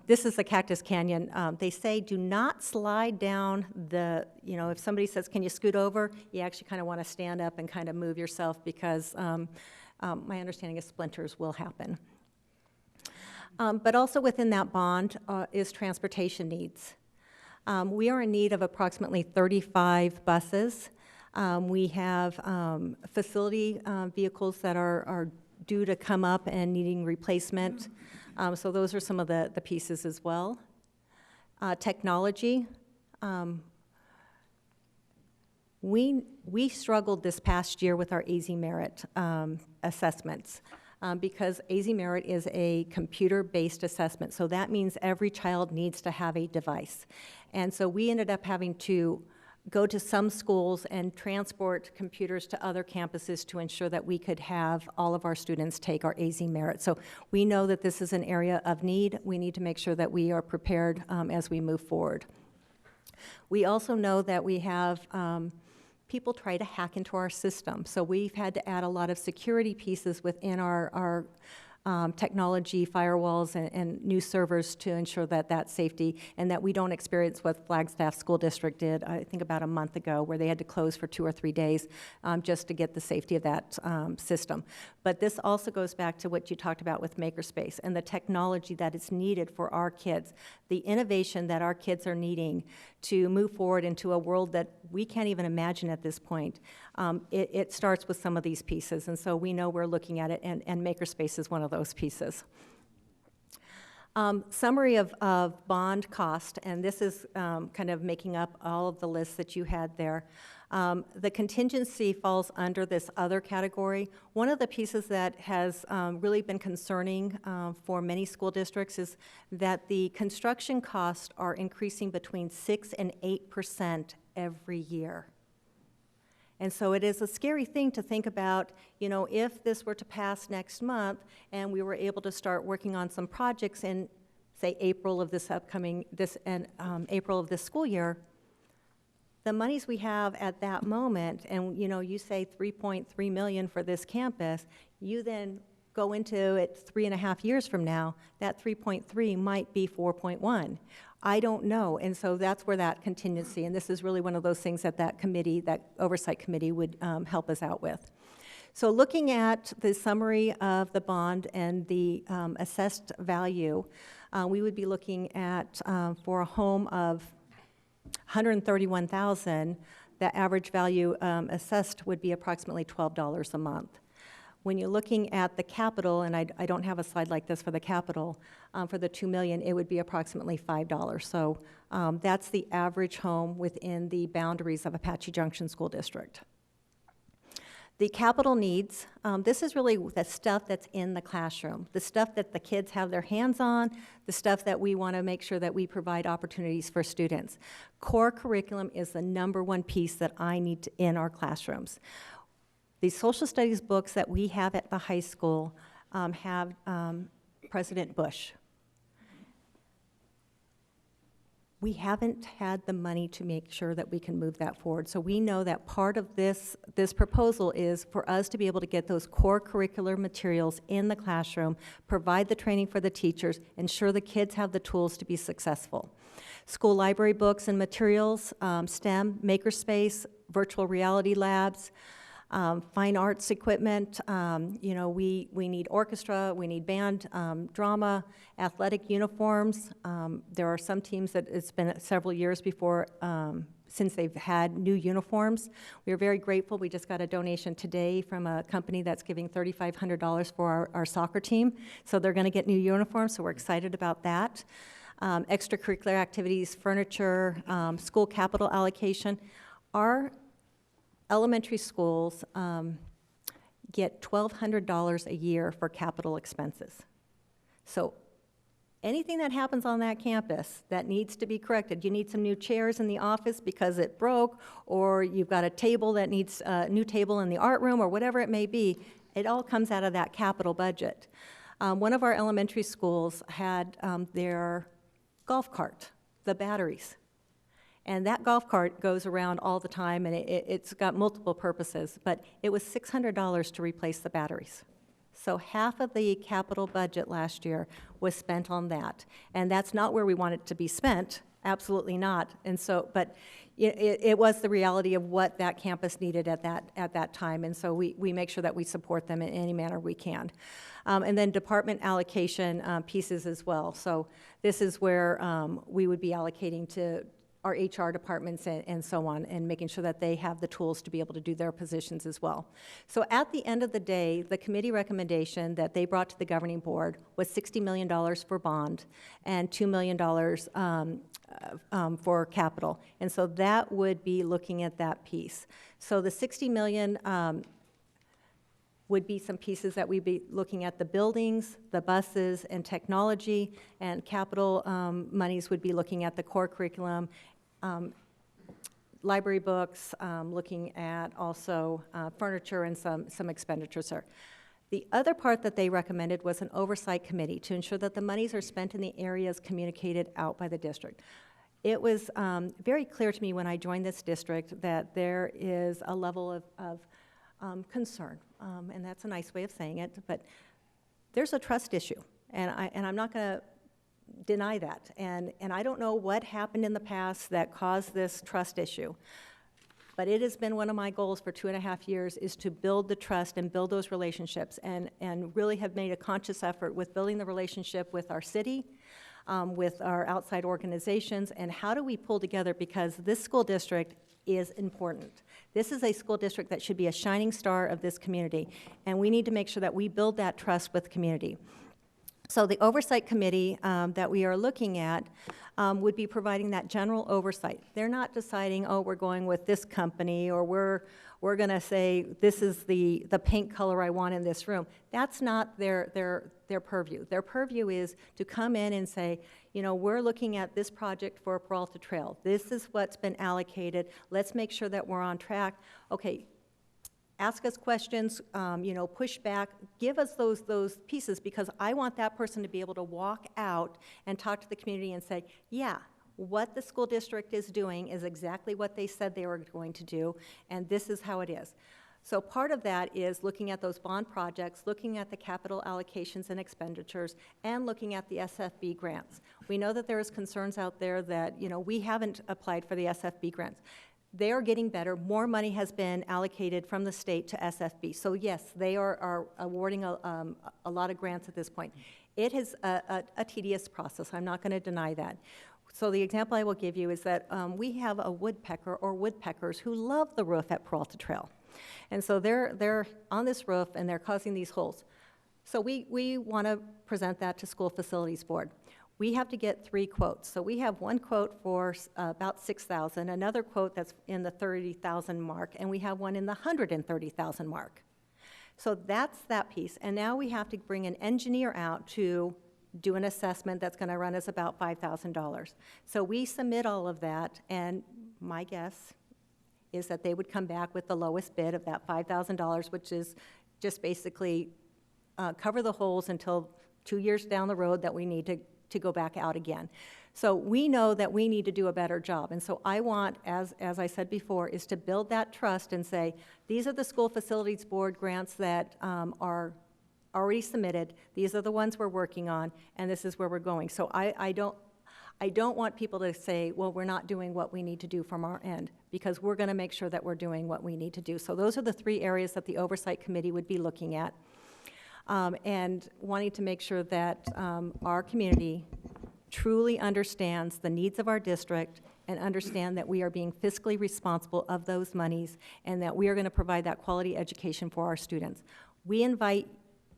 This is the Cactus Canyon. They say do not slide down if somebody says, can you scoot over? You actually kind of want to stand up and kind of move yourself because my understanding is splinters will happen. But also within that bond is transportation needs. We are in need of approximately 35 buses. We have facility vehicles that are due to come up and needing replacement. So those are some of the pieces as well. Technology. We struggled this past year with our AZ Merit assessments. Because AZ Merit is a computer-based assessment. So that means every child needs to have a device. And so we ended up having to go to some schools and transport computers to other campuses to ensure that we could have all of our students take our AZ Merit. So we know that this is an area of need. We need to make sure that we are prepared as we move forward. We also know that we have people try to hack into our system. So we've had to add a lot of security pieces within our technology, firewalls, and new servers to ensure that that's safety and that we don't experience what Flagstaff School District did, I think about a month ago, where they had to close for 2 or 3 days just to get the safety of that system. But this also goes back to what you talked about with Makerspace and the technology that is needed for our kids, the innovation that our kids are needing to move forward into a world that we can't even imagine at this point. It starts with some of these pieces, and so we know we're looking at it, and Makerspace is one of those pieces. Summary of bond cost, and this is kind of making up all of the lists that you had there. The contingency falls under this other category. One of the pieces that has really been concerning for many school districts is that the construction costs are increasing between 6 and 8% every year. And so it is a scary thing to think about, if this were to pass next month and we were able to start working on some projects in, say, April of this April of this school year, the monies we have at that moment, and you say $3.3 million for this campus, you then go into it 3.5 years from now, that 3.3 might be 4.1. I don't know, and so that's where that contingency, and this is really one of those things that that oversight committee would help us out with. So looking at the summary of the bond and the assessed value, we would be looking at, for a home of $131,000, the average value assessed would be approximately $12 a month. When you're looking at the capital, and I don't have a slide like this for the capital, for the $2 million, it would be approximately $5. So that's the average home within the boundaries of Apache Junction School District. The capital needs, this is really the stuff that's in the classroom, the stuff that the kids have their hands on, the stuff that we want to make sure that we provide opportunities for students. Core curriculum is the #1 piece that I need in our classrooms. The social studies books that we have at the high school have President Bush. We haven't had the money to make sure that we can move that forward. So we know that part of this proposal is for us to be able to get those core curricular materials in the classroom, provide the training for the teachers, ensure the kids have the tools to be successful. School library books and materials, STEM, makerspace, virtual reality labs, fine arts equipment, we need orchestra, we need band, drama, athletic uniforms. There are some teams that it's been several years before since they've had new uniforms. We are very grateful. We just got a donation today from a company that's giving $3,500 for our soccer team. So they're going to get new uniforms, so we're excited about that. Extracurricular activities, furniture, school capital allocation. Our elementary schools get $1,200 a year for capital expenses. So anything that happens on that campus that needs to be corrected, you need some new chairs in the office because it broke, or you've got a table that needs a new table in the art room, or whatever it may be, it all comes out of that capital budget. One of our elementary schools had their golf cart, the batteries. And that golf cart goes around all the time, and it's got multiple purposes, but it was $600 to replace the batteries. So half of the capital budget last year was spent on that. And that's not where we want it to be spent, absolutely not. And so, but it was the reality of what that campus needed at that time, and so we make sure that we support them in any manner we can. And then department allocation pieces as well. So this is where we would be allocating to our HR departments and so on, and making sure that they have the tools to be able to do their positions as well. So at the end of the day, the committee recommendation that they brought to the governing board was $60 million for bond and $2 million for capital. And so that would be looking at that piece. So the $60 million would be some pieces that we'd be looking at: the buildings, the buses, and technology, and capital monies would be looking at the core curriculum, library books, looking at also furniture and some expenditures there. The other part that they recommended was an oversight committee to ensure that the monies are spent in the areas communicated out by the district. It was very clear to me when I joined this district that there is a level of concern, and that's a nice way of saying it, but there's a trust issue, and I'm not going to deny that, and I don't know what happened in the past that caused this trust issue, but it has been one of my goals for 2.5 years is to build the trust and build those relationships, and really have made a conscious effort with building the relationship with our city, with our outside organizations, and how do we pull together, because this school district is important. This is a school district that should be a shining star of this community, and we need to make sure that we build that trust with the community. So the oversight committee that we are looking at would be providing that general oversight. They're not deciding, oh, we're going with this company, or we're going to say this is the paint color I want in this room. That's not their purview. Their purview is to come in and say, we're looking at this project for Peralta Trail. This is what's been allocated. Let's make sure that we're on track. Okay, ask us questions, push back, give us those pieces, because I want that person to be able to walk out and talk to the community and say, yeah, what the school district is doing is exactly what they said they were going to do, and this is how it is. So part of that is looking at those bond projects, looking at the capital allocations and expenditures, and looking at the SFB grants. We know that there is concerns out there that, we haven't applied for the SFB grants. They are getting better. More money has been allocated from the state to SFB. So yes, they are awarding a lot of grants at this point. It is a tedious process. I'm not going to deny that. So the example I will give you is that we have a woodpecker or woodpeckers who love the roof at Peralta Trail. And so they're on this roof and they're causing these holes. So we want to present that to School Facilities Board. We have to get 3 quotes. So we have one quote for about $6,000, another quote that's in the $30,000 mark, and we have one in the $130,000 mark. So that's that piece. And now we have to bring an engineer out to do an assessment that's going to run us about $5,000. So we submit all of that, and my guess is that they would come back with the lowest bid of that $5,000, which is just basically cover the holes until 2 years down the road that we need to go back out again. So we know that we need to do a better job. And so I want, as I said before, is to build that trust and say, these are the School Facilities Board grants that are already submitted. These are the ones we're working on, and this is where we're going. So I don't want people to say, well, we're not doing what we need to do from our end, because we're going to make sure that we're doing what we need to do. So those are the 3 areas that the Oversight Committee would be looking at, and wanting to make sure that our community truly understands the needs of our district and understand that we are being fiscally responsible of those monies and that we are going to provide that quality education for our students. We invite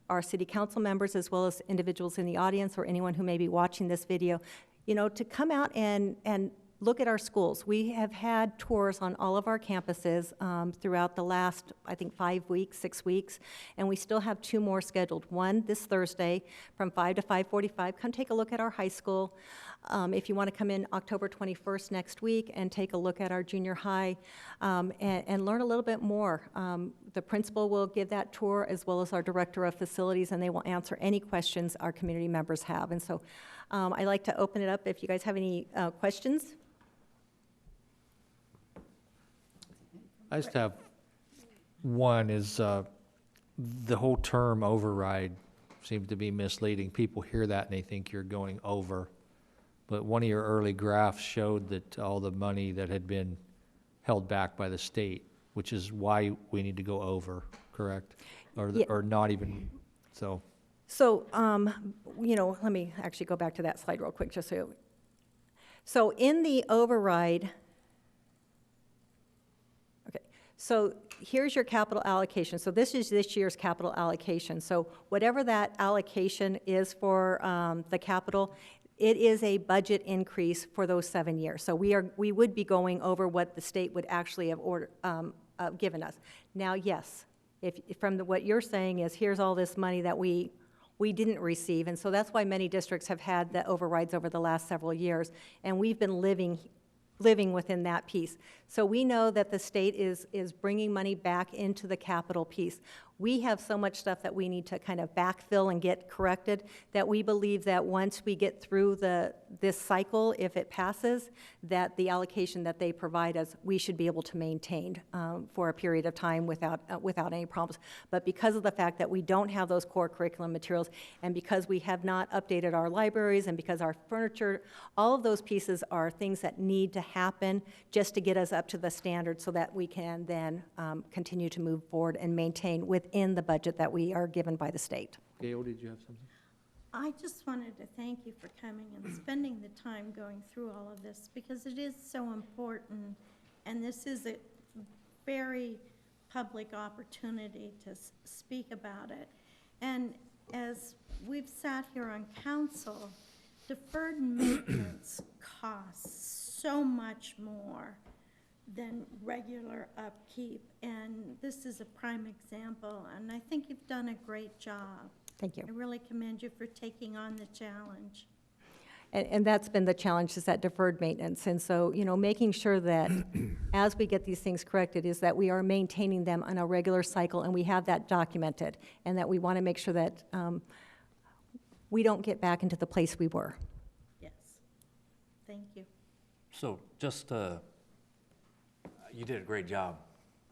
our city council members, as well as individuals in the audience or anyone who may be watching this video, to come out and look at our schools. We have had tours on all of our campuses throughout the last, I think, 5 weeks, 6 weeks, and we still have 2 more scheduled. One this Thursday from 5 to 5:45. Come take a look at our high school. If you want to come in October 21st next week and take a look at our junior high and learn a little bit more. The principal will give that tour, as well as our director of facilities, and they will answer any questions our community members have. And so I'd like to open it up if you guys have any questions. I just have one is the whole term override seems to be misleading. People hear that and they think you're going over. But one of your early graphs showed that all the money that had been held back by the state, which is why we need to go over, correct? Or, Yeah. or not even, so. So, let me actually go back to that slide real quick, just so in the override, okay, so here's your capital allocation. So this is this year's capital allocation. So whatever that allocation is for the capital, it is a budget increase for those 7 years. So we would be going over what the state would actually have given us. Now, yes, if from what you're saying is here's all this money that we didn't receive, and so that's why many districts have had the overrides over the last several years, and we've been living within that piece. So we know that the state is bringing money back into the capital piece. We have so much stuff that we need to kind of backfill and get corrected that we believe that once we get through this cycle, if it passes, that the allocation that they provide us, we should be able to maintain for a period of time without any problems. But because of the fact that we don't have those core curriculum materials, and because we have not updated our libraries, and because our furniture, all of those pieces are things that need to happen just to get us up to the standard so that we can then continue to move forward and maintain within the budget that we are given by the state. Gail, did you have something? I just wanted to thank you for coming and spending the time going through all of this, because it is so important, and this is a very public opportunity to speak about it. And as we've sat here on council, deferred maintenance costs so much more than regular upkeep, and this is a prime example, and I think you've done a great job. Thank you. I really commend you for taking on the challenge. And that's been the challenge, is that deferred maintenance. And so, making sure that as we get these things corrected is that we are maintaining them on a regular cycle, and we have that documented, and that we want to make sure that we don't get back into the place we were. Yes. Thank you. So just, you did a great job.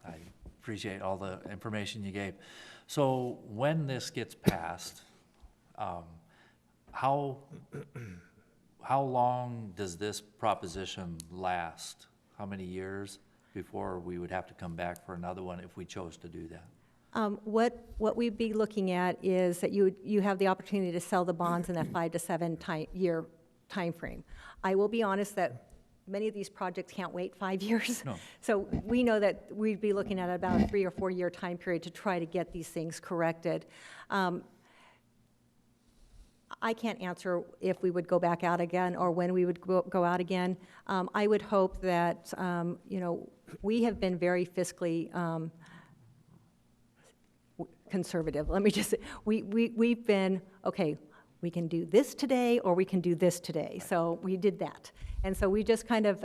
I appreciate all the information you gave. So when this gets passed, how long does this proposition last? How many years before we would have to come back for another one if we chose to do that? What we'd be looking at is that you have the opportunity to sell the bonds in that 5 to 7 year time frame. I will be honest that many of these projects can't wait 5 years. No. So we know that we'd be looking at about a 3 or 4 year time period to try to get these things corrected. I can't answer if we would go back out again or when we would go out again. I would hope that, you know, we have been very fiscally conservative. Let me just say, we've been, okay, we can do this today or we can do this today. So we did that. And so we just kind of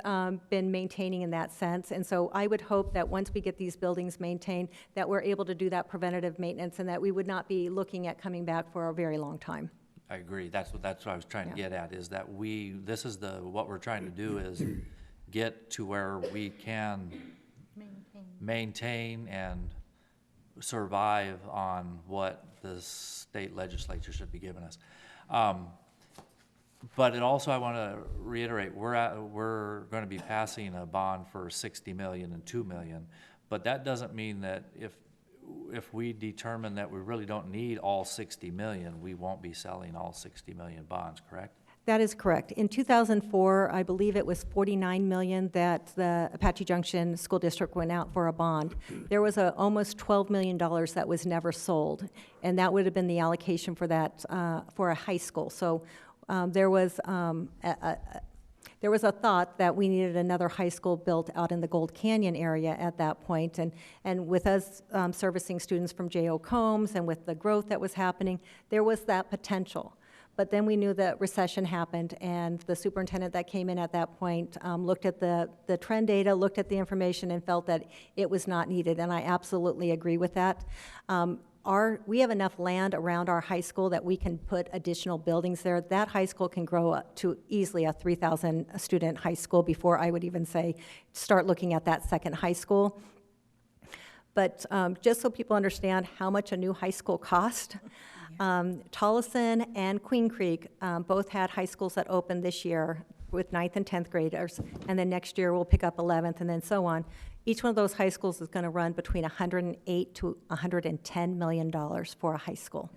been maintaining in that sense. And so I would hope that once we get these buildings maintained, that we're able to do that preventative maintenance and that we would not be looking at coming back for a very long time. I agree. That's what I was trying to get at, is that what we're trying to do is get to where we can maintain and survive on what the state legislature should be giving us. But it also, I want to reiterate, we're going to be passing a bond for 60 million and 2 million, but that doesn't mean that if we determine that we really don't need all 60 million, we won't be selling all 60 million bonds, correct? That is correct. In 2004, I believe it was 49 million that the Apache Junction School District went out for a bond. There was almost $12 million that was never sold, and that would have been the allocation for that, for a high school. So there was a thought that we needed another high school built out in the Gold Canyon area at that point, and with us servicing students from J.O. Combs and with the growth that was happening, there was that potential. But then we knew that recession happened, and the superintendent that came in at that point looked at the trend data, looked at the information, and felt that it was not needed, and I absolutely agree with that. We have enough land around our high school that we can put additional buildings there. That high school can grow up to easily a 3,000 student high school before I would even say start looking at that second high school. But just so people understand how much a new high school cost, Tolleson and Queen Creek both had high schools that opened this year with 9th and 10th graders, and then next year we'll pick up 11th and then so on. Each one of those high schools is going to run between $108 to $110 million for a high school.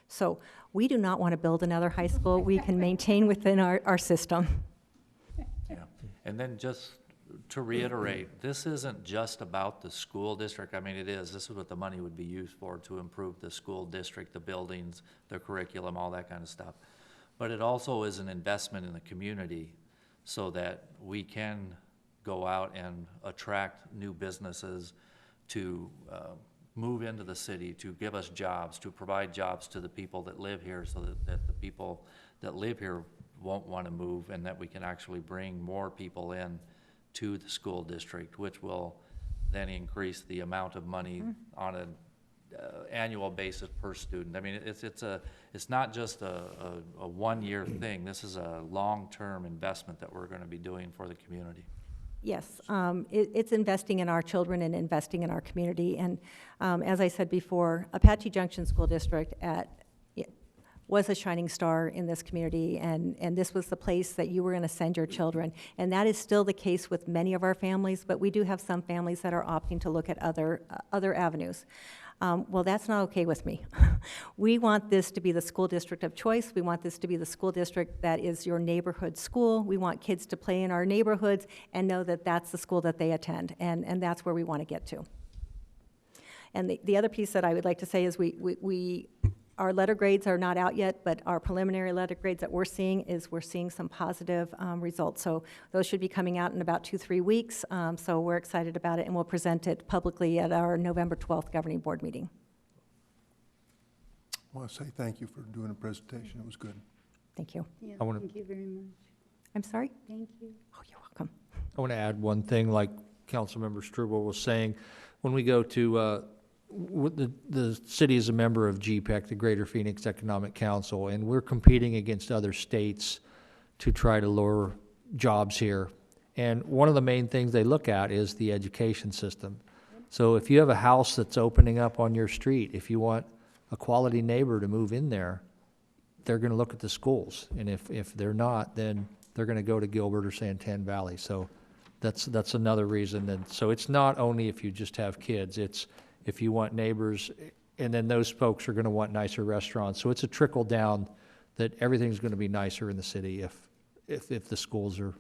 So we do not want to build another high school. We can maintain within our system. Yeah. And then just to reiterate, this isn't just about the school district. I mean, it is. This is what the money would be used for, to improve the school district, the buildings, the curriculum, all that kind of stuff. But it also is an investment in the community so that we can go out and attract new businesses to move into the city, to give us jobs, to provide jobs to the people that live here, so that the people that live here won't want to move, and that we can actually bring more people in to the school district, which will then increase the amount of money on an annual basis per student. I mean, it's not just a one-year thing. This is a long-term investment that we're going to be doing for the community. Yes, it's investing in our children and investing in our community. And as I said before, Apache Junction School District was a shining star in this community, and this was the place that you were going to send your children. And that is still the case with many of our families, but we do have some families that are opting to look at other avenues. Well, that's not okay with me. We want this to be the school district of choice. We want this to be the school district that is your neighborhood school. We want kids to play in our neighborhoods and know that that's the school that they attend, and that's where we want to get to. And the other piece that I would like to say is our letter grades are not out yet, but our preliminary letter grades that we're seeing some positive results. So those should be coming out in about 2-3 weeks. So we're excited about it, and we'll present it publicly at our November 12th governing board meeting. I want to say thank you for doing the presentation. It was good. Thank you. Yeah, I wanna- thank you very much. I'm sorry? Thank you. Oh, you're welcome. I want to add one thing, like Councilmember Struble was saying. When we go to, the city is a member of GPEC, the Greater Phoenix Economic Council, and we're competing against other states to try to lure jobs here. And one of the main things they look at is the education system. So if you have a house that's opening up on your street, if you want a quality neighbor to move in there, they're going to look at the schools. And if they're not, then they're going to go to Gilbert or Santan Valley. So that's another reason. And so it's not only if you just have kids, it's if you want neighbors, and then those folks are going to want nicer restaurants. So it's a trickle down that everything's going to be nicer in the city if the schools are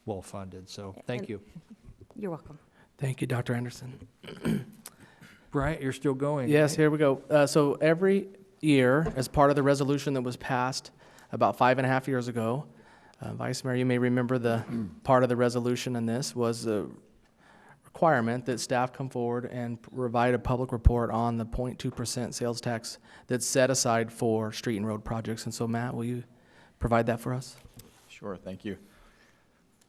well funded. So thank you. You're welcome. Thank you, Dr. Anderson. Bryant, you're still going? Yes, right? here we go. So every year, as part of the resolution that was passed about 5.5 years ago, Vice Mayor, you may remember the part of the resolution in this was a requirement that staff come forward and provide a public report on the 0.2% sales tax that's set aside for street and road projects. And so, Matt, will you provide that for us? Sure, thank you.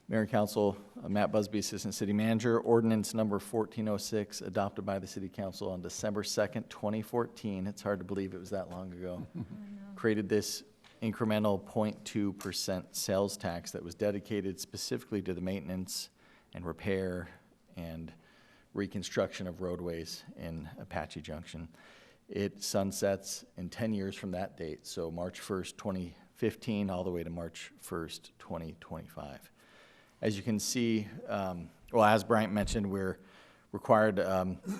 Mayor and Council, Matt Busby, Assistant City Manager. Ordinance number 1406, adopted by the City Council on December 2nd, 2014. It's hard to believe it was that long ago. Created this incremental 0.2% sales tax that was dedicated specifically to the maintenance and repair and reconstruction of roadways in Apache Junction. It sunsets in 10 years from that date, so March 1st, 2015, all the way to March 1st, 2025. As you can see, well, as Bryant mentioned, we're required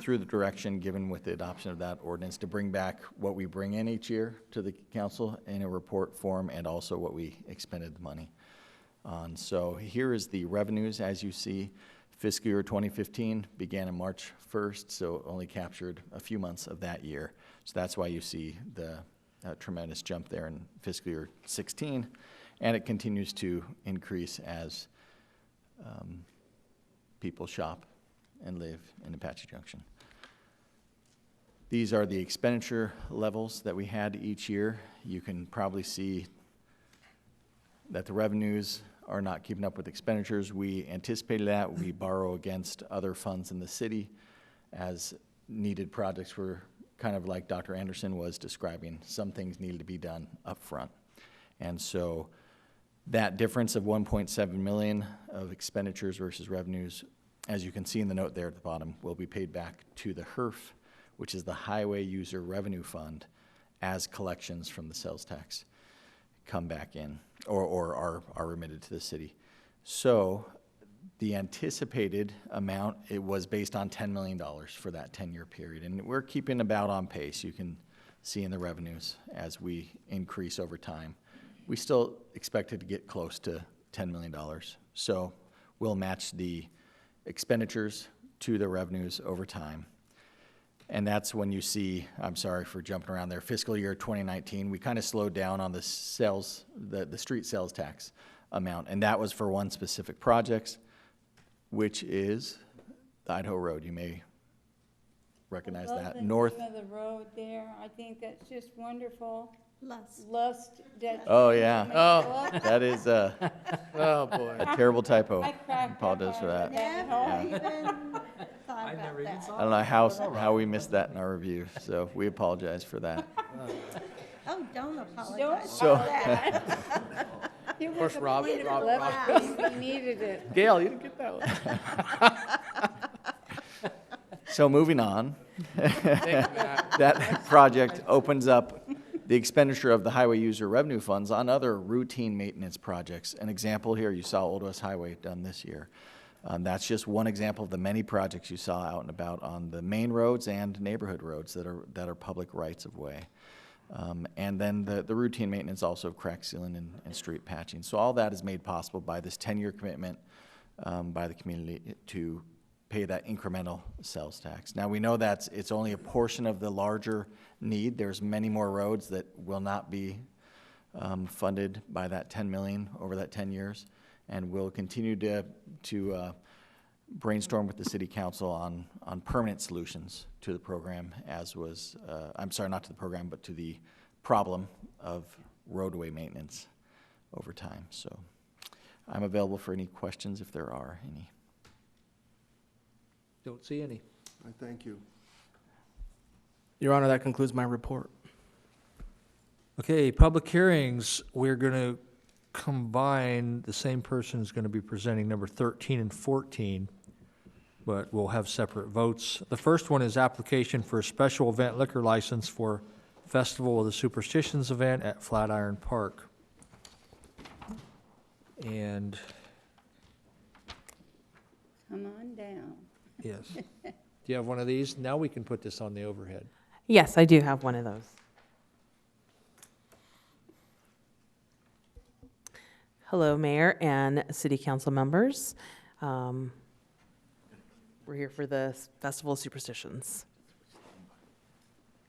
through the direction given with the adoption of that ordinance to bring back what we bring in each year to the council in a report form and also what we expended the money on. So here is the revenues. As you see, fiscal year 2015 began on March 1st, so only captured a few months of that year. So that's why you see the tremendous jump there in fiscal year 16, and it continues to increase as people shop and live in Apache Junction. These are the expenditure levels that we had each year. You can probably see that the revenues are not keeping up with expenditures. We anticipated that. We borrow against other funds in the city as needed projects were kind of like Dr. Anderson was describing. Some things needed to be done up front. And so that difference of 1.7 million of expenditures versus revenues, as you can see in the note there at the bottom, will be paid back to the HERF, which is the Highway User Revenue Fund, as collections from the sales tax come back in or are remitted to the city. So the anticipated amount, it was based on $10 million for that 10-year period. And we're keeping about on pace. You can see in the revenues as we increase over time. We still expected to get close to $10 million. So we'll match the expenditures to the revenues over time. And that's when you see, I'm sorry for jumping around there, fiscal year 2019, we kind of slowed down on the sales, the street sales tax amount. And that was for one specific project, which is the Idaho Road. You may recognize that. I love North. the name of the road there. I think that's just wonderful. Lust. Lust. Oh, yeah. Oh. That is Oh, boy. a terrible typo. I cracked Apologize up for that. Never Yeah. even thought about that. I don't know how we missed that in our review, so we apologize for that. Oh, don't Don't apologize. So- do that. It was course, a Rob- point of Rob- levity. We needed it. Gail, you didn't get that one. So moving on, Thank you, Matt. that project opens up the expenditure of the highway user revenue funds on other routine maintenance projects. An example here, you saw Old West Highway done this year. That's just one example of the many projects you saw out and about on the main roads and neighborhood roads that are public rights of way. And then the routine maintenance also of crack sealing and street patching. So all that is made possible by this 10-year commitment by the community to pay that incremental sales tax. Now we know it's only a portion of the larger need. There's many more roads that will not be funded by that 10 million over that 10 years, and we'll continue to brainstorm with the city council on permanent solutions to the program, as was, I'm sorry, not to the program, but to the problem of roadway maintenance over time. So I'm available for any questions if there are any. Don't see any. I thank you. Your Honor, that concludes my report. Okay, public hearings, we're going to combine, the same person is going to be presenting number 13 and 14, but we'll have separate votes. The first one is application for a special event liquor license for Festival of the Superstitions event at Flatiron Park. And, Come on down. yes. Do you have one of these? Now we can put this on the overhead. Yes, I do have one of those. Hello, Mayor and City Council members. We're here for the Festival of Superstitions.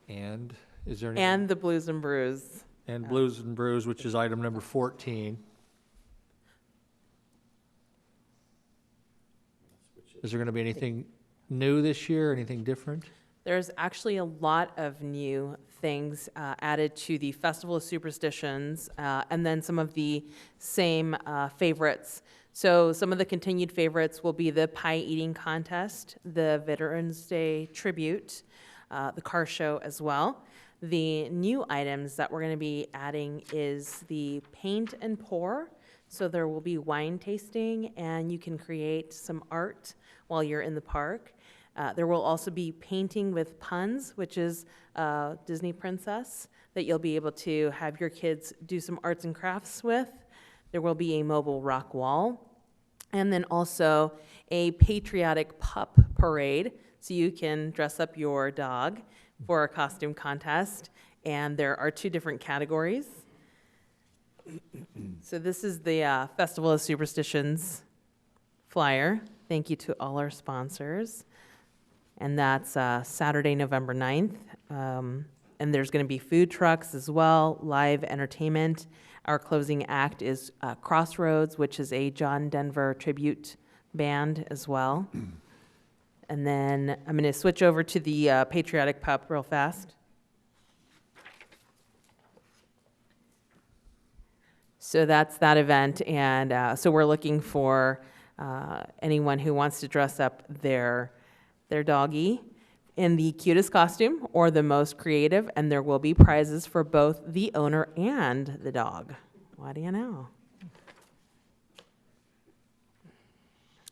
And Is there any? And the Blues and Brews. And Blues and Brews, which is item number 14. Is there going to be anything new this year, anything different? There's actually a lot of new things added to the Festival of Superstitions, and then some of the same favorites. So some of the continued favorites will be the pie eating contest, the Veterans Day tribute, the car show as well. The new items that we're going to be adding is the paint and pour. So there will be wine tasting, and you can create some art while you're in the park. There will also be painting with puns, which is a Disney princess that you'll be able to have your kids do some arts and crafts with. There will be a mobile rock wall, and then also a patriotic pup parade, so you can dress up your dog for a costume contest. And there are 2 different categories. So this is the Festival of Superstitions flyer. Thank you to all our sponsors. And that's Saturday, November 9th. And there's going to be food trucks as well, live entertainment. Our closing act is Crossroads, which is a John Denver tribute band as well. And then I'm going to switch over to the Patriotic Pup real fast. So that's that event, and so we're looking for anyone who wants to dress up their doggy in the cutest costume or the most creative, and there will be prizes for both the owner and the dog. What do you know?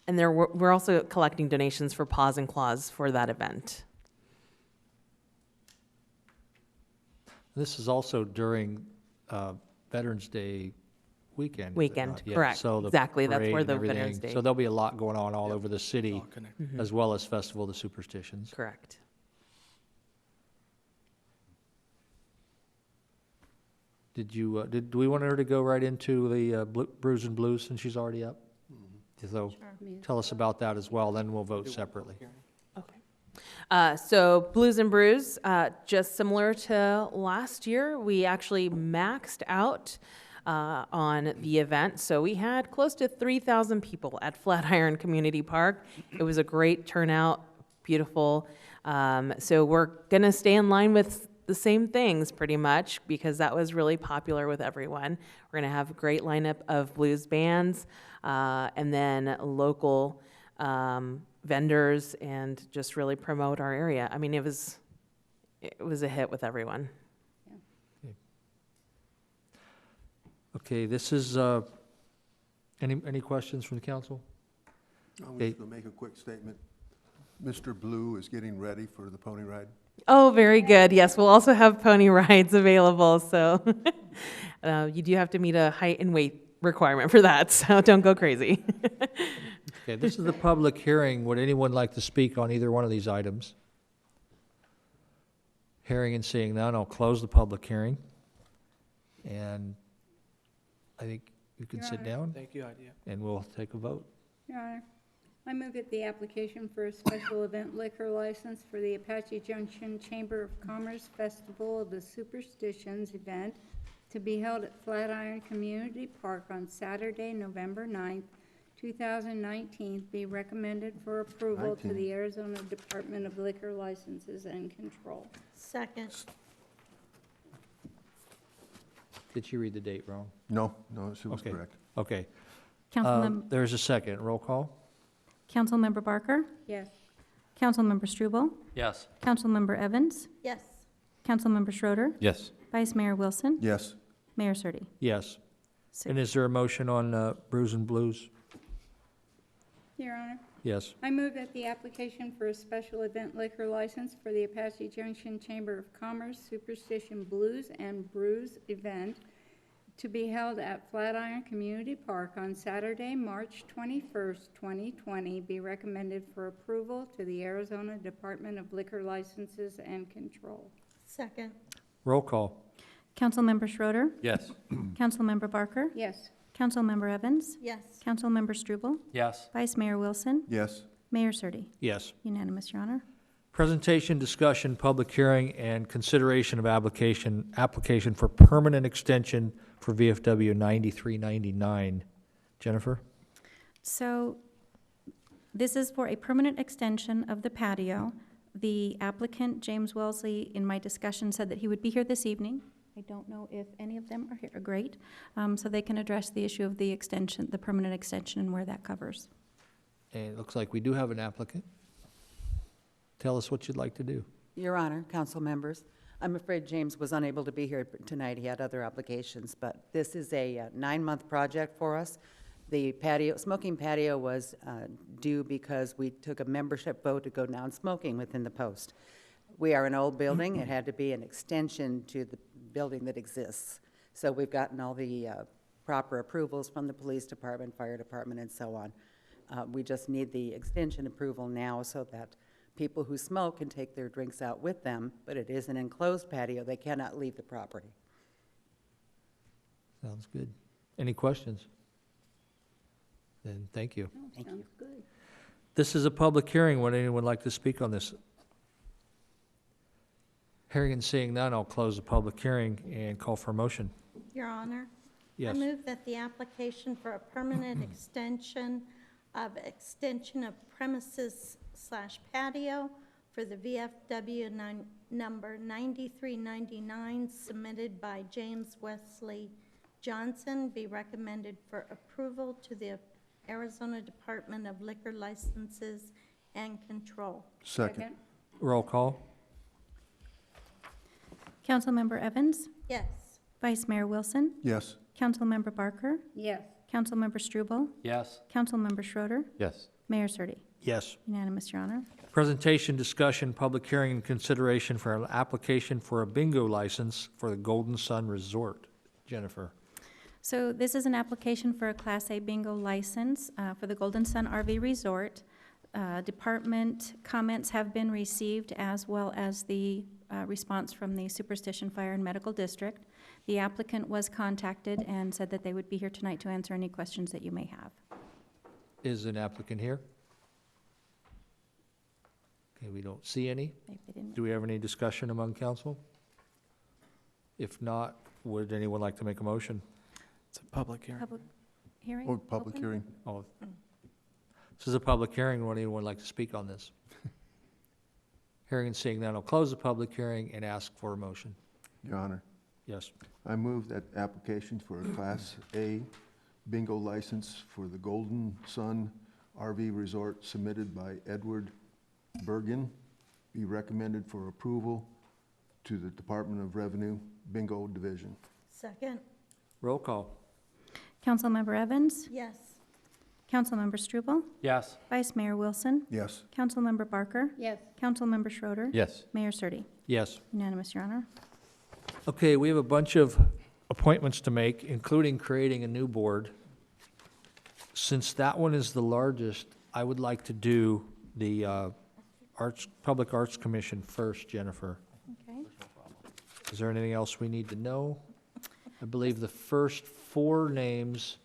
And we're also collecting donations for Paws and Claws for that event. This is also during Veterans Day weekend. is it Weekend, not? Yeah, correct. so the Exactly, that's parade where and the everything. Veterans Day- So there'll be a lot going on all over the city, Mhm. as well as Festival of the Superstitions. Correct. Do we want her to go right into the Brews and Blues since she's already up? So tell us about that as well, then we'll vote separately. So Blues and Brews, just similar to last year, we actually maxed out on the event. So we had close to 3,000 people at Flatiron Community Park. It was a great turnout, beautiful. So we're going to stay in line with the same things pretty much because that was really popular with everyone. We're going to have a great lineup of blues bands and then local vendors and just really promote our area. I mean, it was a hit with everyone. Okay, this is, any questions from the council? I'm just going to make a quick statement. Mr. Blue is getting ready for the pony ride. Oh, very good. Yes, we'll also have pony rides available. So you do have to meet a height and weight requirement for that, so don't go crazy. Okay, this is the public hearing. Would anyone like to speak on either one of these items? Hearing and seeing none, I'll close the public hearing. And I think you can sit down Thank you, Heidi. and we'll take a vote. Your Honor, I move that the application for a special event liquor license for the Apache Junction Chamber of Commerce Festival of the Superstitions event to be held at Flatiron Community Park on Saturday, November 9th, 2019, be recommended for approval to the Arizona Department of Liquor Licenses and Control. Second. Did you read the date wrong? No, she was Okay. correct. Okay. Councilmember, There's a second. Roll call? Councilmember Barker, Yes. Councilmember Struble, Yes. Councilmember Evans, Yes. Councilmember Schroeder, Yes. Vice Mayor Wilson, Yes. Mayor Surtee. Yes. Six. And is there a motion on Brews and Blues? Your Honor, Yes. I move that the application for a special event liquor license for the Apache Junction Chamber of Commerce Superstition Blues and Brews event to be held at Flatiron Community Park on Saturday, March 21st, 2020, be recommended for approval to the Arizona Department of Liquor Licenses and Control. Second. Roll call? Councilmember Schroeder, Yes. Councilmember Barker, Yes. Councilmember Evans, Yes. Councilmember Struble, Yes. Vice Mayor Wilson, Yes. Mayor Surtee. Yes. Unanimous, Your Honor. Presentation, discussion, public hearing, and consideration of application for permanent extension for VFW 9399. Jennifer? So this is for a permanent extension of the patio. The applicant, James Wesley, in my discussion said that he would be here this evening. I don't know if any of them are here. Great. So they can address the issue of the extension, the permanent extension, and where that covers. And it looks like we do have an applicant. Tell us what you'd like to do. Your Honor, council members, I'm afraid James was unable to be here tonight. He had other obligations, but this is a 9-month project for us. The patio, smoking patio was due because we took a membership vote to go non-smoking within the post. We are an old building. It had to be an extension to the building that exists. So we've gotten all the proper approvals from the police department, fire department, and so on. We just need the extension approval now so that people who smoke can take their drinks out with them, but it is an enclosed patio. They cannot leave the property. Sounds good. Any questions? Then thank you. Thank you. Good. This is a public hearing. Would anyone like to speak on this? Hearing and seeing none, I'll close the public hearing and call for a motion. Your Honor? Yes. I move that the application for a permanent extension of premises/patio for the VFW number 9399 submitted by James Wesley Johnson be recommended for approval to the Arizona Department of Liquor Licenses and Control. Second. Roll call. Councilmember Evans? Yes. Vice Mayor Wilson? Yes. Councilmember Barker? Yes. Councilmember Struble? Yes. Councilmember Schroeder? Yes. Mayor Surtee? Yes. Unanimous, Your Honor. Presentation, discussion, public hearing, and consideration for an application for a bingo license for the Golden Sun Resort. Jennifer. So this is an application for a Class A bingo license for the Golden Sun RV Resort. Department comments have been received, as well as the response from the Superstition Fire and Medical District. The applicant was contacted and said that they would be here tonight to answer any questions that you may have. Is an applicant here? Okay, we don't see any. Maybe they didn't- Do we have any discussion among council? If not, would anyone like to make a motion? It's a public hearing. Public hearing? Or public open? hearing. Oh, this is a public hearing. Would anyone like to speak on this? Hearing and seeing none, I'll close the public hearing and ask for a motion. Your Honor, Yes. I move that application for a Class A bingo license for the Golden Sun RV Resort submitted by Edward Bergin be recommended for approval to the Department of Revenue Bingo Division. Second. Roll call. Councilmember Evans? Yes. Councilmember Struble? Yes. Vice Mayor Wilson? Yes. Councilmember Barker? Yes. Councilmember Schroeder? Yes. Mayor Surtee? Yes. Unanimous, Your Honor. Okay, we have a bunch of appointments to make, including creating a new board. Since that one is the largest, I would like to do the Public Arts Commission first, Jennifer. Okay. Is there anything else we need to know? I believe the first 4 names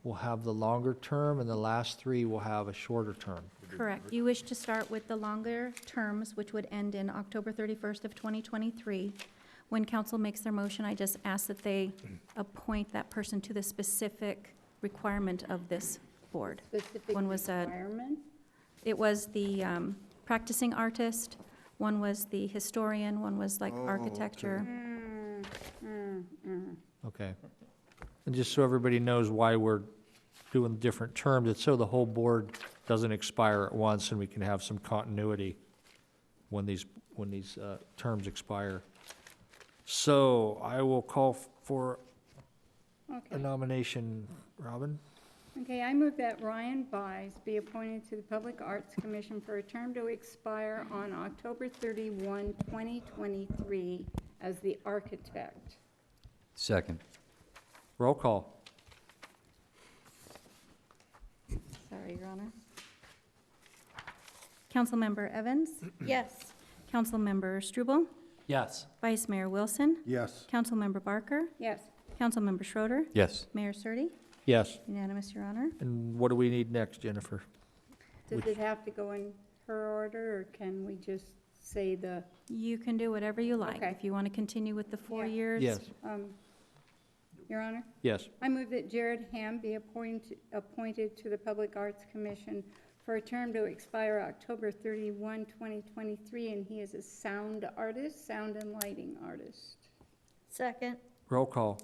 will have the longer term, and the last 3 will have a shorter term. Correct. You wish to start with the longer terms, which would end in October 31st of 2023. When council makes their motion, I just ask that they appoint that person to the specific requirement of this board. Specific One was a- requirement? It was the practicing artist, one was the historian, one was like Oh, architecture. Okay. And just so everybody knows why we're doing different terms, it's so the whole board doesn't expire at once and we can have some continuity when these terms expire. So I will call for a Okay. nomination. Robin? Okay, I move that Ryan Buys be appointed to the Public Arts Commission for a term to expire on October 31, 2023, as the architect. Second. Roll call. Sorry, Your Honor. Councilmember Evans? Yes. Councilmember Struble? Yes. Vice Mayor Wilson? Yes. Councilmember Barker? Yes. Councilmember Schroeder? Yes. Mayor Surtee? Yes. Unanimous, Your Honor. And what do we need next, Jennifer? Does it have to go in per order, or can we just say the? You can do whatever you like. Okay. If you want to continue with the 4 Yeah. years. Yes. Your Honor? Yes. I move that Jared Ham be appointed to the Public Arts Commission for a term to expire October 31, 2023, and he is a sound artist, sound and lighting artist. Second. Roll call.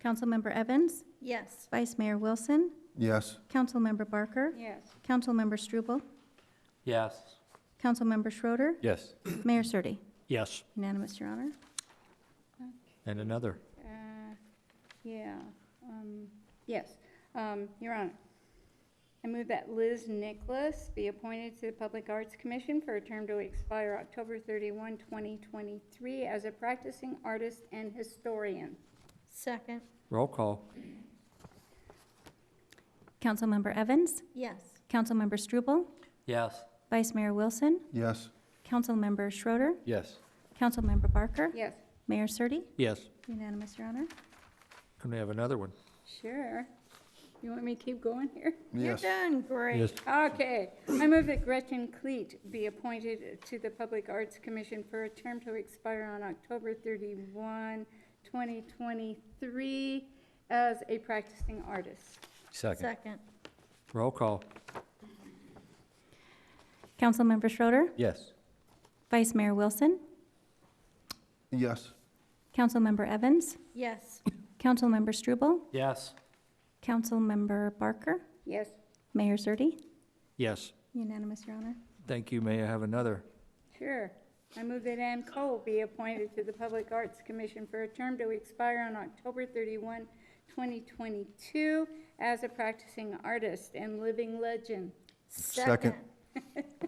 Councilmember Evans, Yes. Vice Mayor Wilson, Yes. Councilmember Barker, Yes. Councilmember Struble, Yes. Councilmember Schroeder, Yes. Mayor Surtee. Yes. Unanimous, Your Honor. And another. Yeah, yes, Your Honor. I move that Liz Nicholas be appointed to the Public Arts Commission for a term to expire October 31, 2023, as a practicing artist and historian. Second. Roll call. Councilmember Evans, Yes. Councilmember Struble, Yes. Vice Mayor Wilson, Yes. Councilmember Schroeder, Yes. Councilmember Barker, Yes, Mayor Surtee. Yes. Unanimous, Your Honor. Can we have another one? sure. You want me to keep going here? Yes. You're doing great. Yes. Okay, I move that Gretchen Cleet be appointed to the Public Arts Commission for a term to expire on October 31, 2023, as a practicing artist. Second. Roll call. Councilmember Schroeder, Yes. Vice Mayor Wilson, Yes. Councilmember Evans, Yes. Councilmember Struble, Yes. Councilmember Barker, Yes, Mayor Surtee. Yes. Unanimous, Your Honor. Thank you. May I have another? sure. I move that Ann Cole be appointed to the Public Arts Commission for a term to expire on October 31, 2022, as a practicing artist and living legend. Second.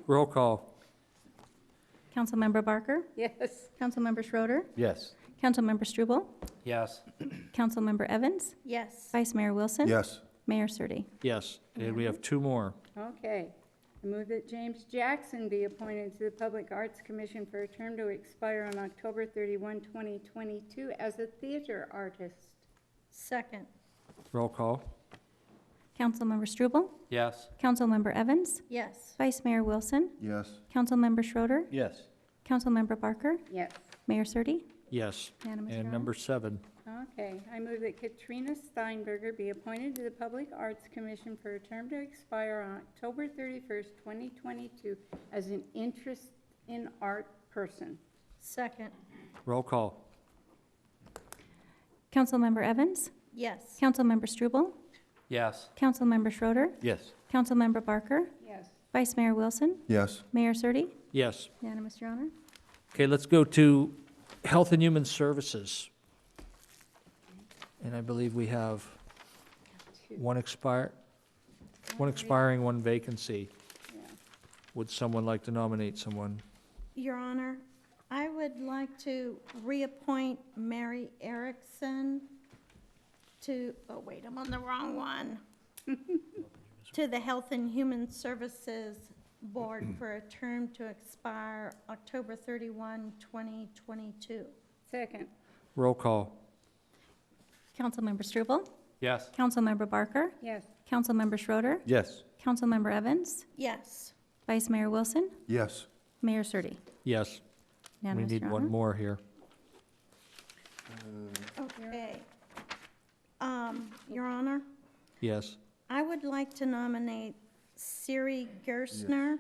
Roll call. Councilmember Barker, Yes, Councilmember Schroeder, Yes. Councilmember Struble, Yes. Councilmember Evans, Yes. Vice Mayor Wilson. Yes. Mayor Surtee. Yes. And we have two more. okay. I move that James Jackson be appointed to the Public Arts Commission for a term to expire on October 31, 2022, as a theater artist. Second. Roll call. Councilmember Struble, Yes. Councilmember Evans, Yes. Vice Mayor Wilson, Yes. Councilmember Schroeder, Yes. Councilmember Barker, Yes. Mayor Surtee. Yes. Unanimous, Your And Honor. number 7. Okay, I move that Katrina Steinberger be appointed to the Public Arts Commission for a term to expire on October 31st, 2022, as an interest in art person. Second. Roll call. Councilmember Evans, Yes. Councilmember Struble, Yes. Councilmember Schroeder, Yes. Councilmember Barker, Yes, Vice Mayor Wilson, Yes. Mayor Surtee. Yes. Unanimous, Your Honor. Okay, let's go to Health and Human Services. And I believe we have one expiring, one vacancy. yeah. Would someone like to nominate someone? Your Honor, I would like to reappoint Mary Erickson to, oh wait, I'm on the wrong one. To the Health and Human Services Board for a term to expire October 31, 2022. Second, Roll call. Councilmember Struble, Yes. Councilmember Barker, yes, Councilmember Schroeder, Yes. Councilmember Evans, Yes. Vice Mayor Wilson, Yes. Mayor Surtee. Yes. We Unanimous, need Your one Honor. more here. Okay. Your Honor, Yes. I would like to nominate Siri Gersner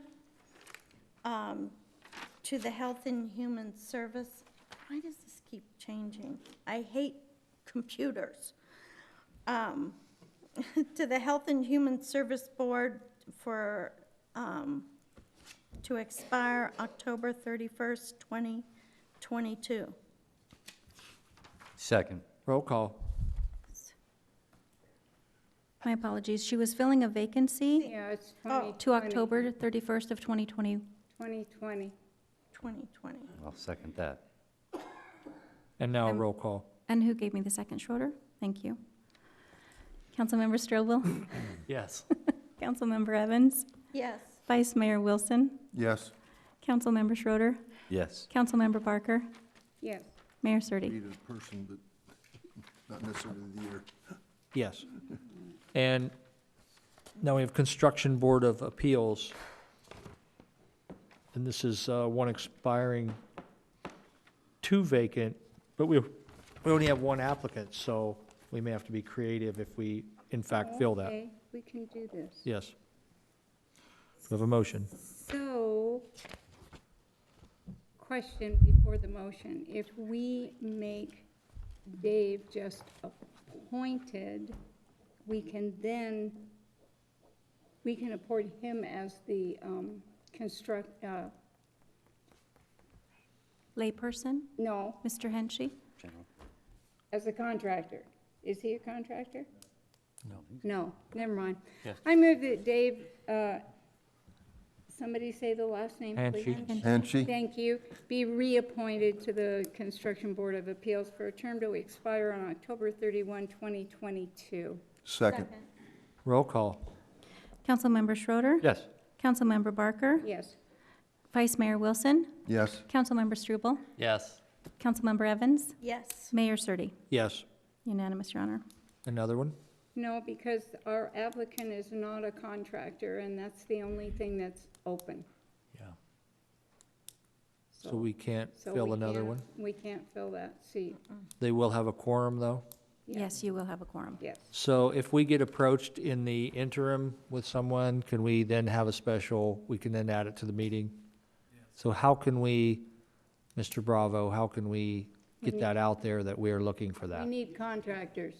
to the Health and Human Service. Why does this keep changing? I hate computers. To the Health and Human Service Board for, to expire October 31st, 2022. Second. Roll call. My apologies. She was filling a vacancy yeah, it's Oh. 2020. to October 31st of 2020. 2020. 2020. I'll second that. And now a roll call. And who gave me the second, Schroeder? Thank you. Councilmember Strobel, Yes. Councilmember Evans, Yes. Vice Mayor Wilson, Yes. Councilmember Schroeder, Yes. Councilmember Barker, Yes, Mayor Surtee. Needed a person, but not necessarily the year. Yes. And now we have Construction Board of Appeals. And this is one expiring, 2 vacant, but we only have 1 applicant, so we may have to be creative if we, in fact, fill that. Okay, we can do this. Yes. We have a motion. So, question before the motion. If we make Dave just appointed, we can appoint him as the Layperson, no, Mr. Henshey? as a contractor. Is he a contractor? No. No, never mind. Yes. I move that Dave, somebody say the last name, please. Hanshey. Hanshey? Thank you. Be reappointed to the Construction Board of Appeals for a term to expire on October 31, 2022. Second. Roll call. Councilmember Schroeder, Yes. Councilmember Barker? Yes. Vice Mayor Wilson? Yes. Councilmember Struble? Yes. Councilmember Evans? Yes. Mayor Surtee? Yes. Unanimous, Your Honor. Another one? No, because our applicant is not a contractor, and that's the only thing that's open. Yeah. So we can't So fill we another can't- one? We can't fill that seat. They will have a quorum, though? Yeah. Yes, you will have a quorum. Yes. So if we get approached in the interim with someone, can we then have a special, we can then add it to the meeting? So how can we, Mr. Bravo, how can we get that out there that we are looking for We that? need contractors.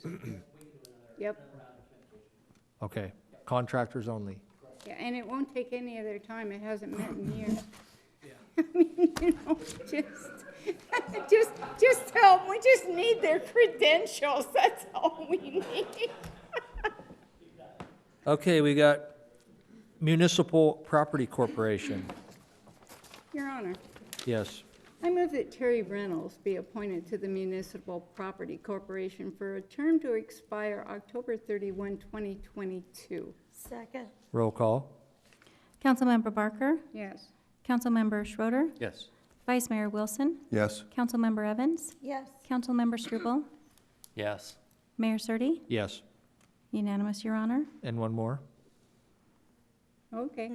Yep. Okay, contractors only. Yeah, and it won't take any of their time. It hasn't met in years. I mean, you know, just tell them, we just need their credentials. That's all we need. Okay, we got Municipal Property Corporation. Your Honor, Yes. I move that Terry Reynolds be appointed to the Municipal Property Corporation for a term to expire October 31, 2022. Second. Roll call. Councilmember Barker? Yes. Councilmember Schroeder, Yes. Vice Mayor Wilson? Yes. Councilmember Evans? Yes. Councilmember Struble? Yes. Mayor Surtee? Yes. Unanimous, Your Honor. And one more. Okay.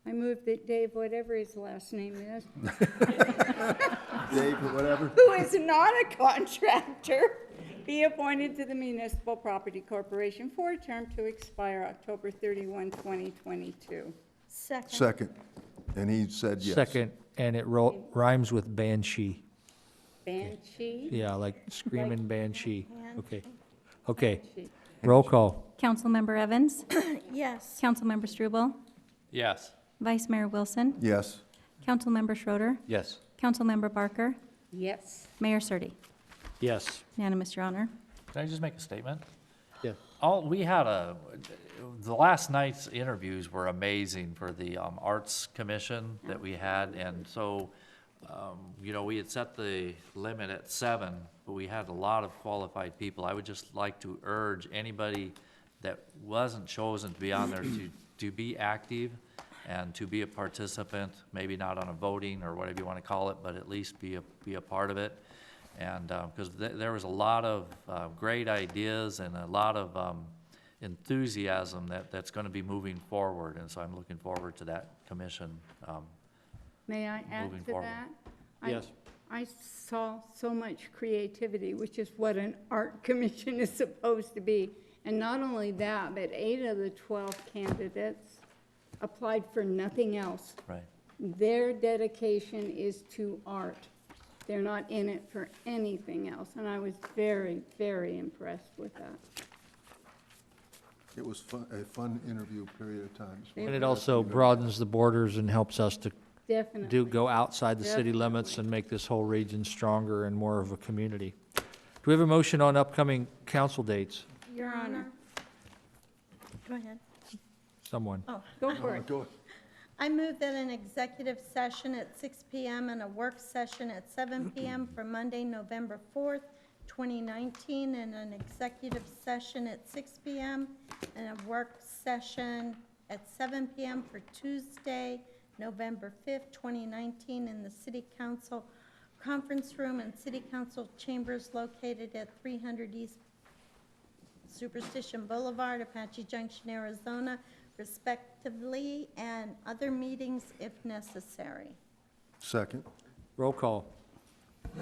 I move that Dave, whatever his last name is, Dave, or whatever. who is not a contractor, be appointed to the Municipal Property Corporation for a term to expire October 31, 2022. Second. Second. And he said yes. Second, and it rhymes with banshee. Banshee? Yeah, like screaming banshee. Banshee. Okay. Okay, Banshee. roll call. Councilmember Evans? Yes. Councilmember Struble? Yes. Vice Mayor Wilson? Yes. Councilmember Schroeder, Yes. Councilmember Barker? Yes. Mayor Surtee? Yes. Unanimous, Your Honor. Can I just make a statement? Yeah. The last night's interviews were amazing for the Arts Commission that we had, and so, we had set the limit at 7, but we had a lot of qualified people. I would just like to urge anybody that wasn't chosen to be on there to be active and to be a participant, maybe not on a voting or whatever you want to call it, but at least be a part of it. And, because there was a lot of great ideas and a lot of enthusiasm that's going to be moving forward, and so I'm looking forward to that commission. May I add Moving to forward. that? Yes. I saw so much creativity, which is what an art commission is supposed to be. And not only that, but 8 of the 12 candidates applied for nothing else. Right. Their dedication is to art. They're not in it for anything else, and I was very, very impressed with that. It was a fun interview period of time. And it also broadens the borders and helps us to Definitely. go outside the city limits and make this whole region stronger and more of a community. Do we have a motion on upcoming council dates? Your Honor, Go ahead. Someone. Oh, go for it. Go. I move that an executive session at 6 PM and a work session at 7 PM for Monday, November 4th, 2019, and an executive session at 6 PM and a work session at 7 PM for Tuesday, November 5th, 2019, in the City Council Conference Room and City Council Chambers located at 300 East Superstition Boulevard, Apache Junction, Arizona, respectively, and other meetings if necessary. Second. Roll call.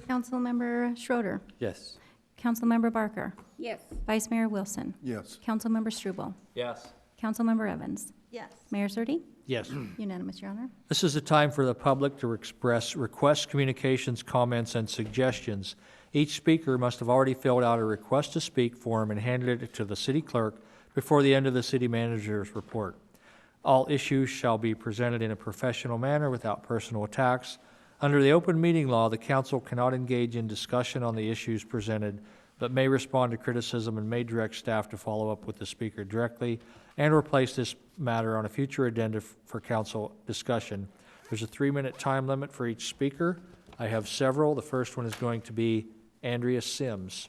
Councilmember Schroeder, Yes. Councilmember Barker, Yes. Vice Mayor Wilson, Yes. Councilmember Struble, Yes. Councilmember Evans, Yes. Mayor Zerdy. Yes. Unanimous, Your Honor. This is a time for the public to express requests, communications, comments, and suggestions. Each speaker must have already filled out a request to speak form and handed it to the city clerk before the end of the city manager's report. All issues shall be presented in a professional manner without personal attacks. Under the open meeting law, the council cannot engage in discussion on the issues presented, but may respond to criticism and may direct staff to follow up with the speaker directly and or place this matter on a future agenda for council discussion. There's a 3-minute time limit for each speaker. I have several. The first one is going to be Andrea Sims.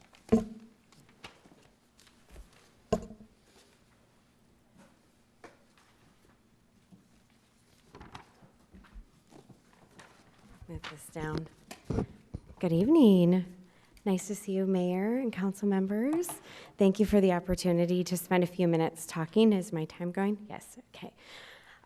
Move this down. Good evening. Nice to see you, Mayor and council members. Thank you for the opportunity to spend a few minutes talking. Is my time going? Yes, okay.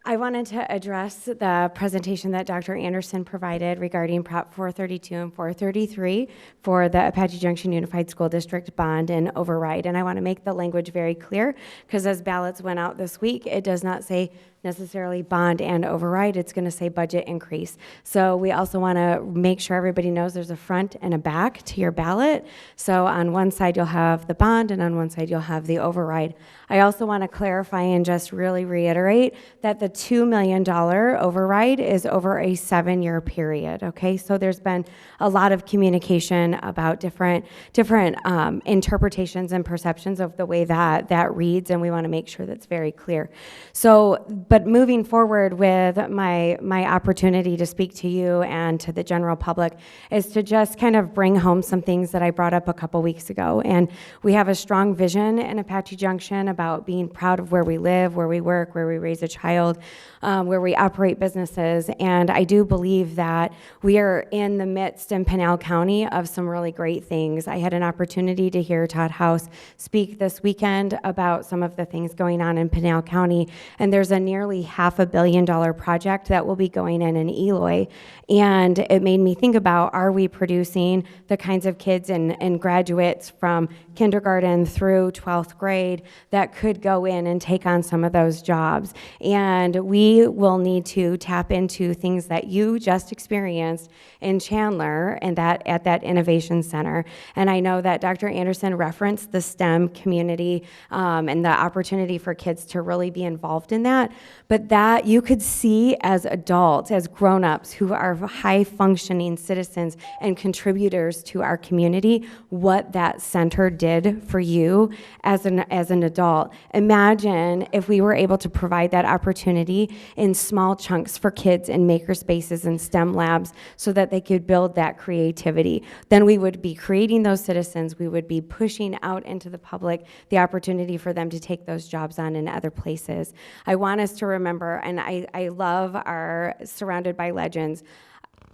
I wanted to address the presentation that Dr. Anderson provided regarding Prop 432 and 433 for the Apache Junction Unified School District bond and override. And I want to make the language very clear because as ballots went out this week, it does not say necessarily bond and override. It's going to say budget increase. So we also want to make sure everybody knows there's a front and a back to your ballot. So on one side you'll have the bond and on one side you'll have the override. I also want to clarify and just really reiterate that the $2 million override is over a 7-year period, okay? So there's been a lot of communication about different interpretations and perceptions of the way that reads, and we want to make sure that's very clear. So, but moving forward with my opportunity to speak to you and to the general public is to just kind of bring home some things that I brought up a couple weeks ago. And we have a strong vision in Apache Junction about being proud of where we live, where we work, where we raise a child, where we operate businesses. And I do believe that we are in the midst in Pinal County of some really great things. I had an opportunity to hear Todd House speak this weekend about some of the things going on in Pinal County. And there's a nearly $500 million project that will be going in Eloy. And it made me think about, are we producing the kinds of kids and graduates from kindergarten through 12th grade that could go in and take on some of those jobs? And we will need to tap into things that you just experienced in Chandler and at that innovation center. And I know that Dr. Anderson referenced the STEM community and the opportunity for kids to really be involved in that. But that you could see as adults, as grown-ups who are high functioning citizens and contributors to our community, what that center did for you as an adult. Imagine if we were able to provide that opportunity in small chunks for kids in maker spaces and STEM labs so that they could build that creativity. Then we would be creating those citizens. We would be pushing out into the public the opportunity for them to take those jobs on in other places. I want us to remember, and I love our surrounded by legends.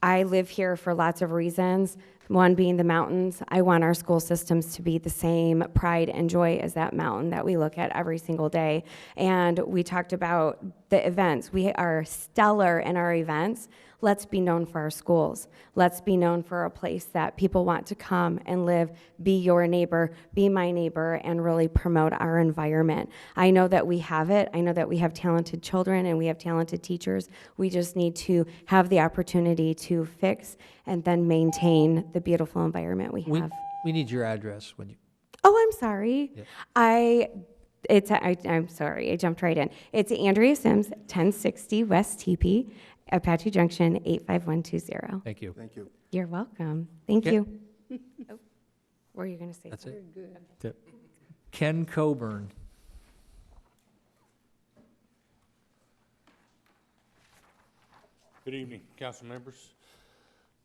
I live here for lots of reasons. One being the mountains. I want our school systems to be the same pride and joy as that mountain that we look at every single day. And we talked about the events. We are stellar in our events. Let's be known for our schools. Let's be known for a place that people want to come and live, be your neighbor, be my neighbor, and really promote our environment. I know that we have it. I know that we have talented children and we have talented teachers. We just need to have the opportunity to fix and then maintain the beautiful environment we have. We need your address when you. Oh, I'm sorry. Yeah. I'm sorry, I jumped right in. It's Andrea Sims, 1060 West TP, Apache Junction, 85120. Thank you. Thank you. You're welcome. Thank Okay. you. Oh, what were you going to say? That's it. Yep. Ken Coburn. Good evening, council members,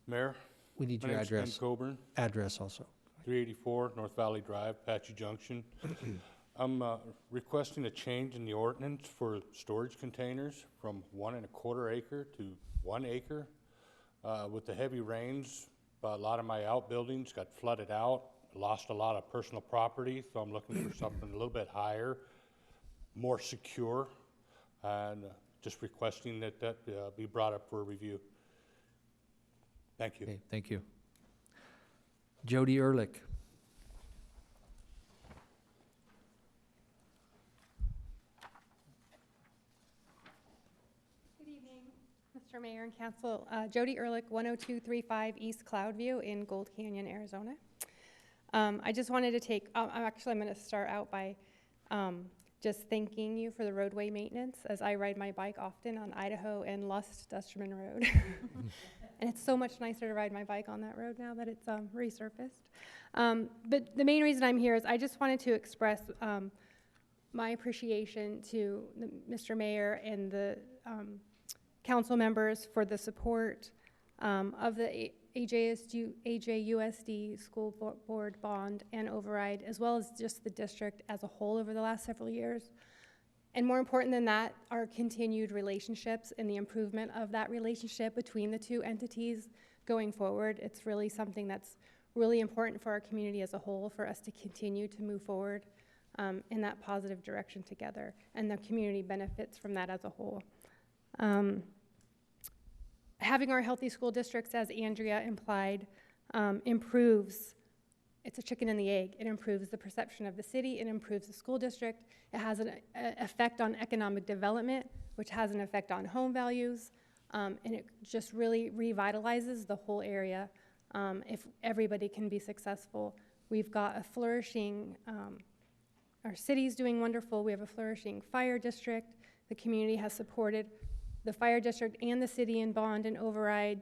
mayor. We need My your name's Ken address. Coburn, Address also. 384 North Valley Drive, Apache Junction. I'm requesting a change in the ordinance for storage containers from 1 1/4 acre to 1 acre. With the heavy rains, a lot of my outbuildings got flooded out. lost a lot of personal property, so I'm looking for something a little bit higher, more secure, and just requesting that be brought up for review. Thank you. Okay, thank you. Jody Ehrlich. Good evening, Mr. Mayor and Council. Jody Ehrlich, 10235 East Cloudview in Gold Canyon, Arizona. I just wanted to take, I'm going to start out by just thanking you for the roadway maintenance, as I ride my bike often on Idaho and Lust Dusterman Road. And it's so much nicer to ride my bike on that road now that it's resurfaced. But the main reason I'm here is I just wanted to express my appreciation to Mr. Mayor and the council members for the support of the AJUSD school board bond and override, as well as just the district as a whole over the last several years. And more important than that, our continued relationships and the improvement of that relationship between the two entities going forward. It's really something that's really important for our community as a whole, for us to continue to move forward in that positive direction together, and the community benefits from that as a whole. Having our healthy school districts, as Andrea implied, improves. It's a chicken and the egg. It improves the perception of the city. It improves the school district. It has an effect on economic development, which has an effect on home values, and it just really revitalizes the whole area if everybody can be successful. We've got a flourishing, our city's doing wonderful. We have a flourishing fire district. The community has supported the fire district and the city in bond and override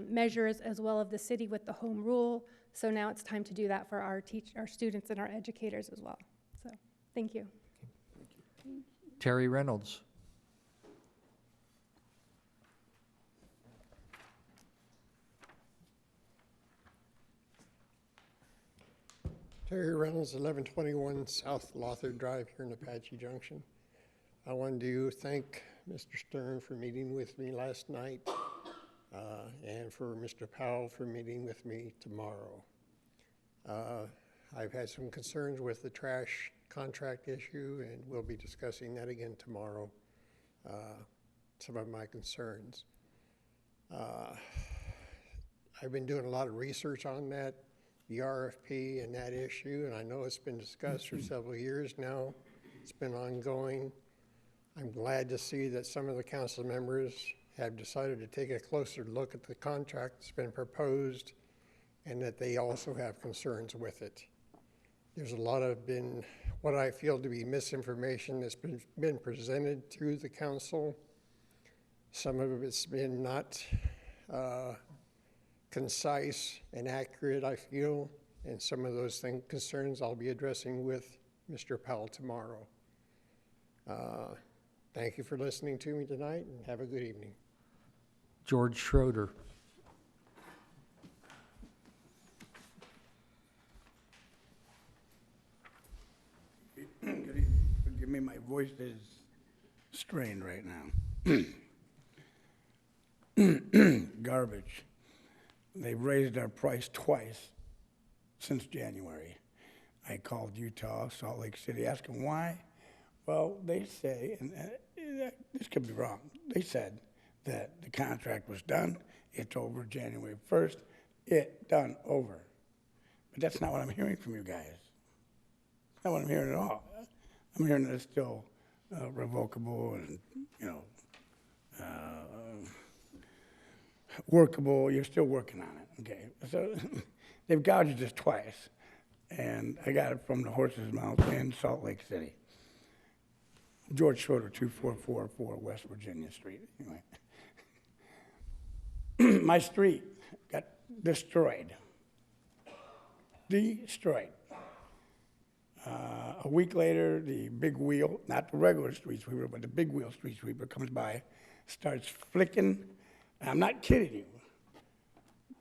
measures, as well as the city with the home rule. So now it's time to do that for our students and our educators as well. So, thank you. Terry Reynolds. Terry Reynolds, 1121 South Lothar Drive here in Apache Junction. I wanted to thank Mr. Stern for meeting with me last night and for Mr. Powell for meeting with me tomorrow. I've had some concerns with the trash contract issue, and we'll be discussing that again tomorrow, some of my concerns. I've been doing a lot of research on that, the RFP and that issue, and I know it's been discussed for several years now. It's been ongoing. I'm glad to see that some of the council members have decided to take a closer look at the contract that's been proposed, and that they also have concerns with it. There's a lot of what I feel to be misinformation that's been presented to the council. Some of it's been not concise and accurate, I feel, and some of those concerns I'll be addressing with Mr. Powell tomorrow. Thank you for listening to me tonight, and have a good evening. George Schroeder. Forgive me, my voice is strained right now. Garbage. They've raised our price twice since January. I called Utah, Salt Lake City, asking why. Well, they say, and this could be wrong, they said that the contract was done, it's over January 1st, done, over. But that's not what I'm hearing from you guys. That's not what I'm hearing at all. I'm hearing that it's still revocable and, workable. You're still working on it, okay? So they've gouged us twice, and I got it from the horse's mouth in Salt Lake City. George Schroeder, 2444 West Virginia Street. Anyway, my street got destroyed. Destroyed. A week later, the big wheel, not the regular street sweeper, but the big wheel street sweeper comes by, starts flicking. I'm not kidding you.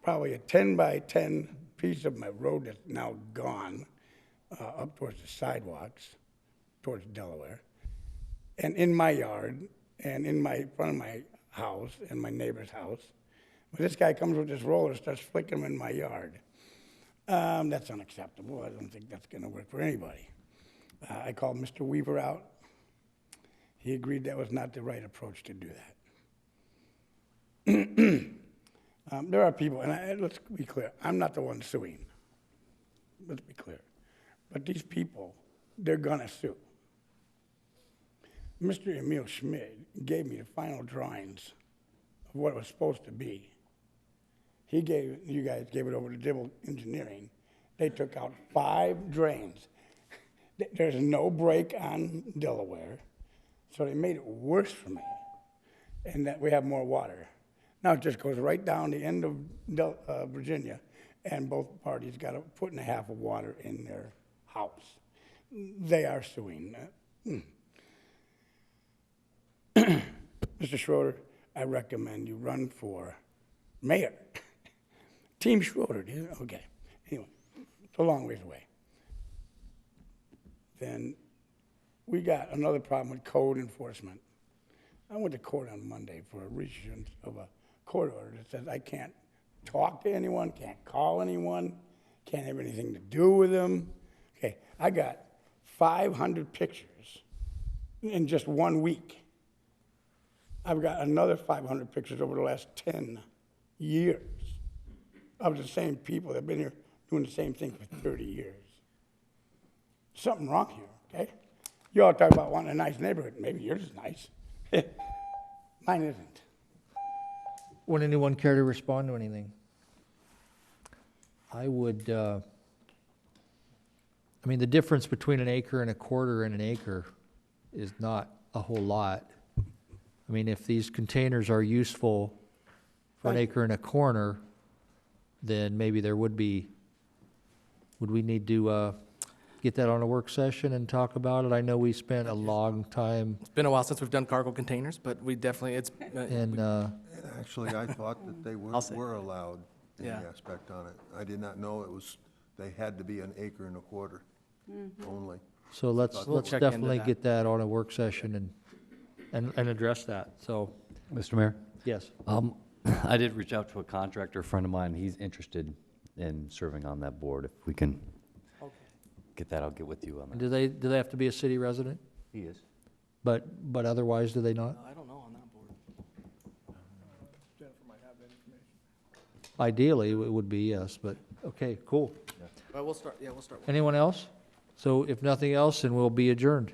Probably a 10 by 10 piece of my road that's now gone up towards the sidewalks, towards Delaware. And in my yard, and in front of my house, and my neighbor's house. But this guy comes with this roller, starts flicking them in my yard. That's unacceptable. I don't think that's gonna work for anybody. I called Mr. Weaver out. He agreed that was not the right approach to do that. There are people, and let's be clear, I'm not the one suing. Let's be clear. But these people, they're gonna sue. Mr. Emil Schmid gave me the final drawings of what it was supposed to be. You guys gave it over to Dibble Engineering. They took out 5 drains. There's no break on Delaware, so they made it worse for me, and that we have more water. Now it just goes right down the end of Virginia, and both parties got 1.5 foot of water in their house. They are suing. Mr. Schroeder, I recommend you run for mayor. Team Schroeder, okay. Anyway, it's a long ways away. Then we got another problem with code enforcement. I went to court on Monday for a reissuance of a court order that says I can't talk to anyone, can't call anyone, can't have anything to do with them. Okay, I got 500 pictures in just 1 week. I've got another 500 pictures over the last 10 years of the same people that have been here doing the same thing for 30 years. Something wrong here, okay? You all talk about wanting a nice neighborhood. Maybe yours is nice. Mine isn't. Would anyone care to respond to anything? I would, I mean, the difference between an acre and a quarter and an acre is not a whole lot. I mean, if these containers are useful for an acre and a corner, then maybe there would be, would we need to get that on a work session and talk about it? I know we spent a long time. It's been a while since we've done cargo containers, but we definitely, it's. And Actually, I thought that they were allowed any Yeah. aspect on it. I did not know it was, they had to be 1.25 acres only. so let's check into definitely that. get that on a work session and address that, so, Mr. Mayor? yes. I did reach out to a contractor friend of mine. He's interested in serving on that board. If we can get that, I'll get with you on that. Do they have to be a city resident? He is. But otherwise, do they not? I don't know on that board. Ideally, it would be yes, but, okay, cool. But we'll start, yeah, we'll start. Anyone else? So if nothing else, then we'll be adjourned.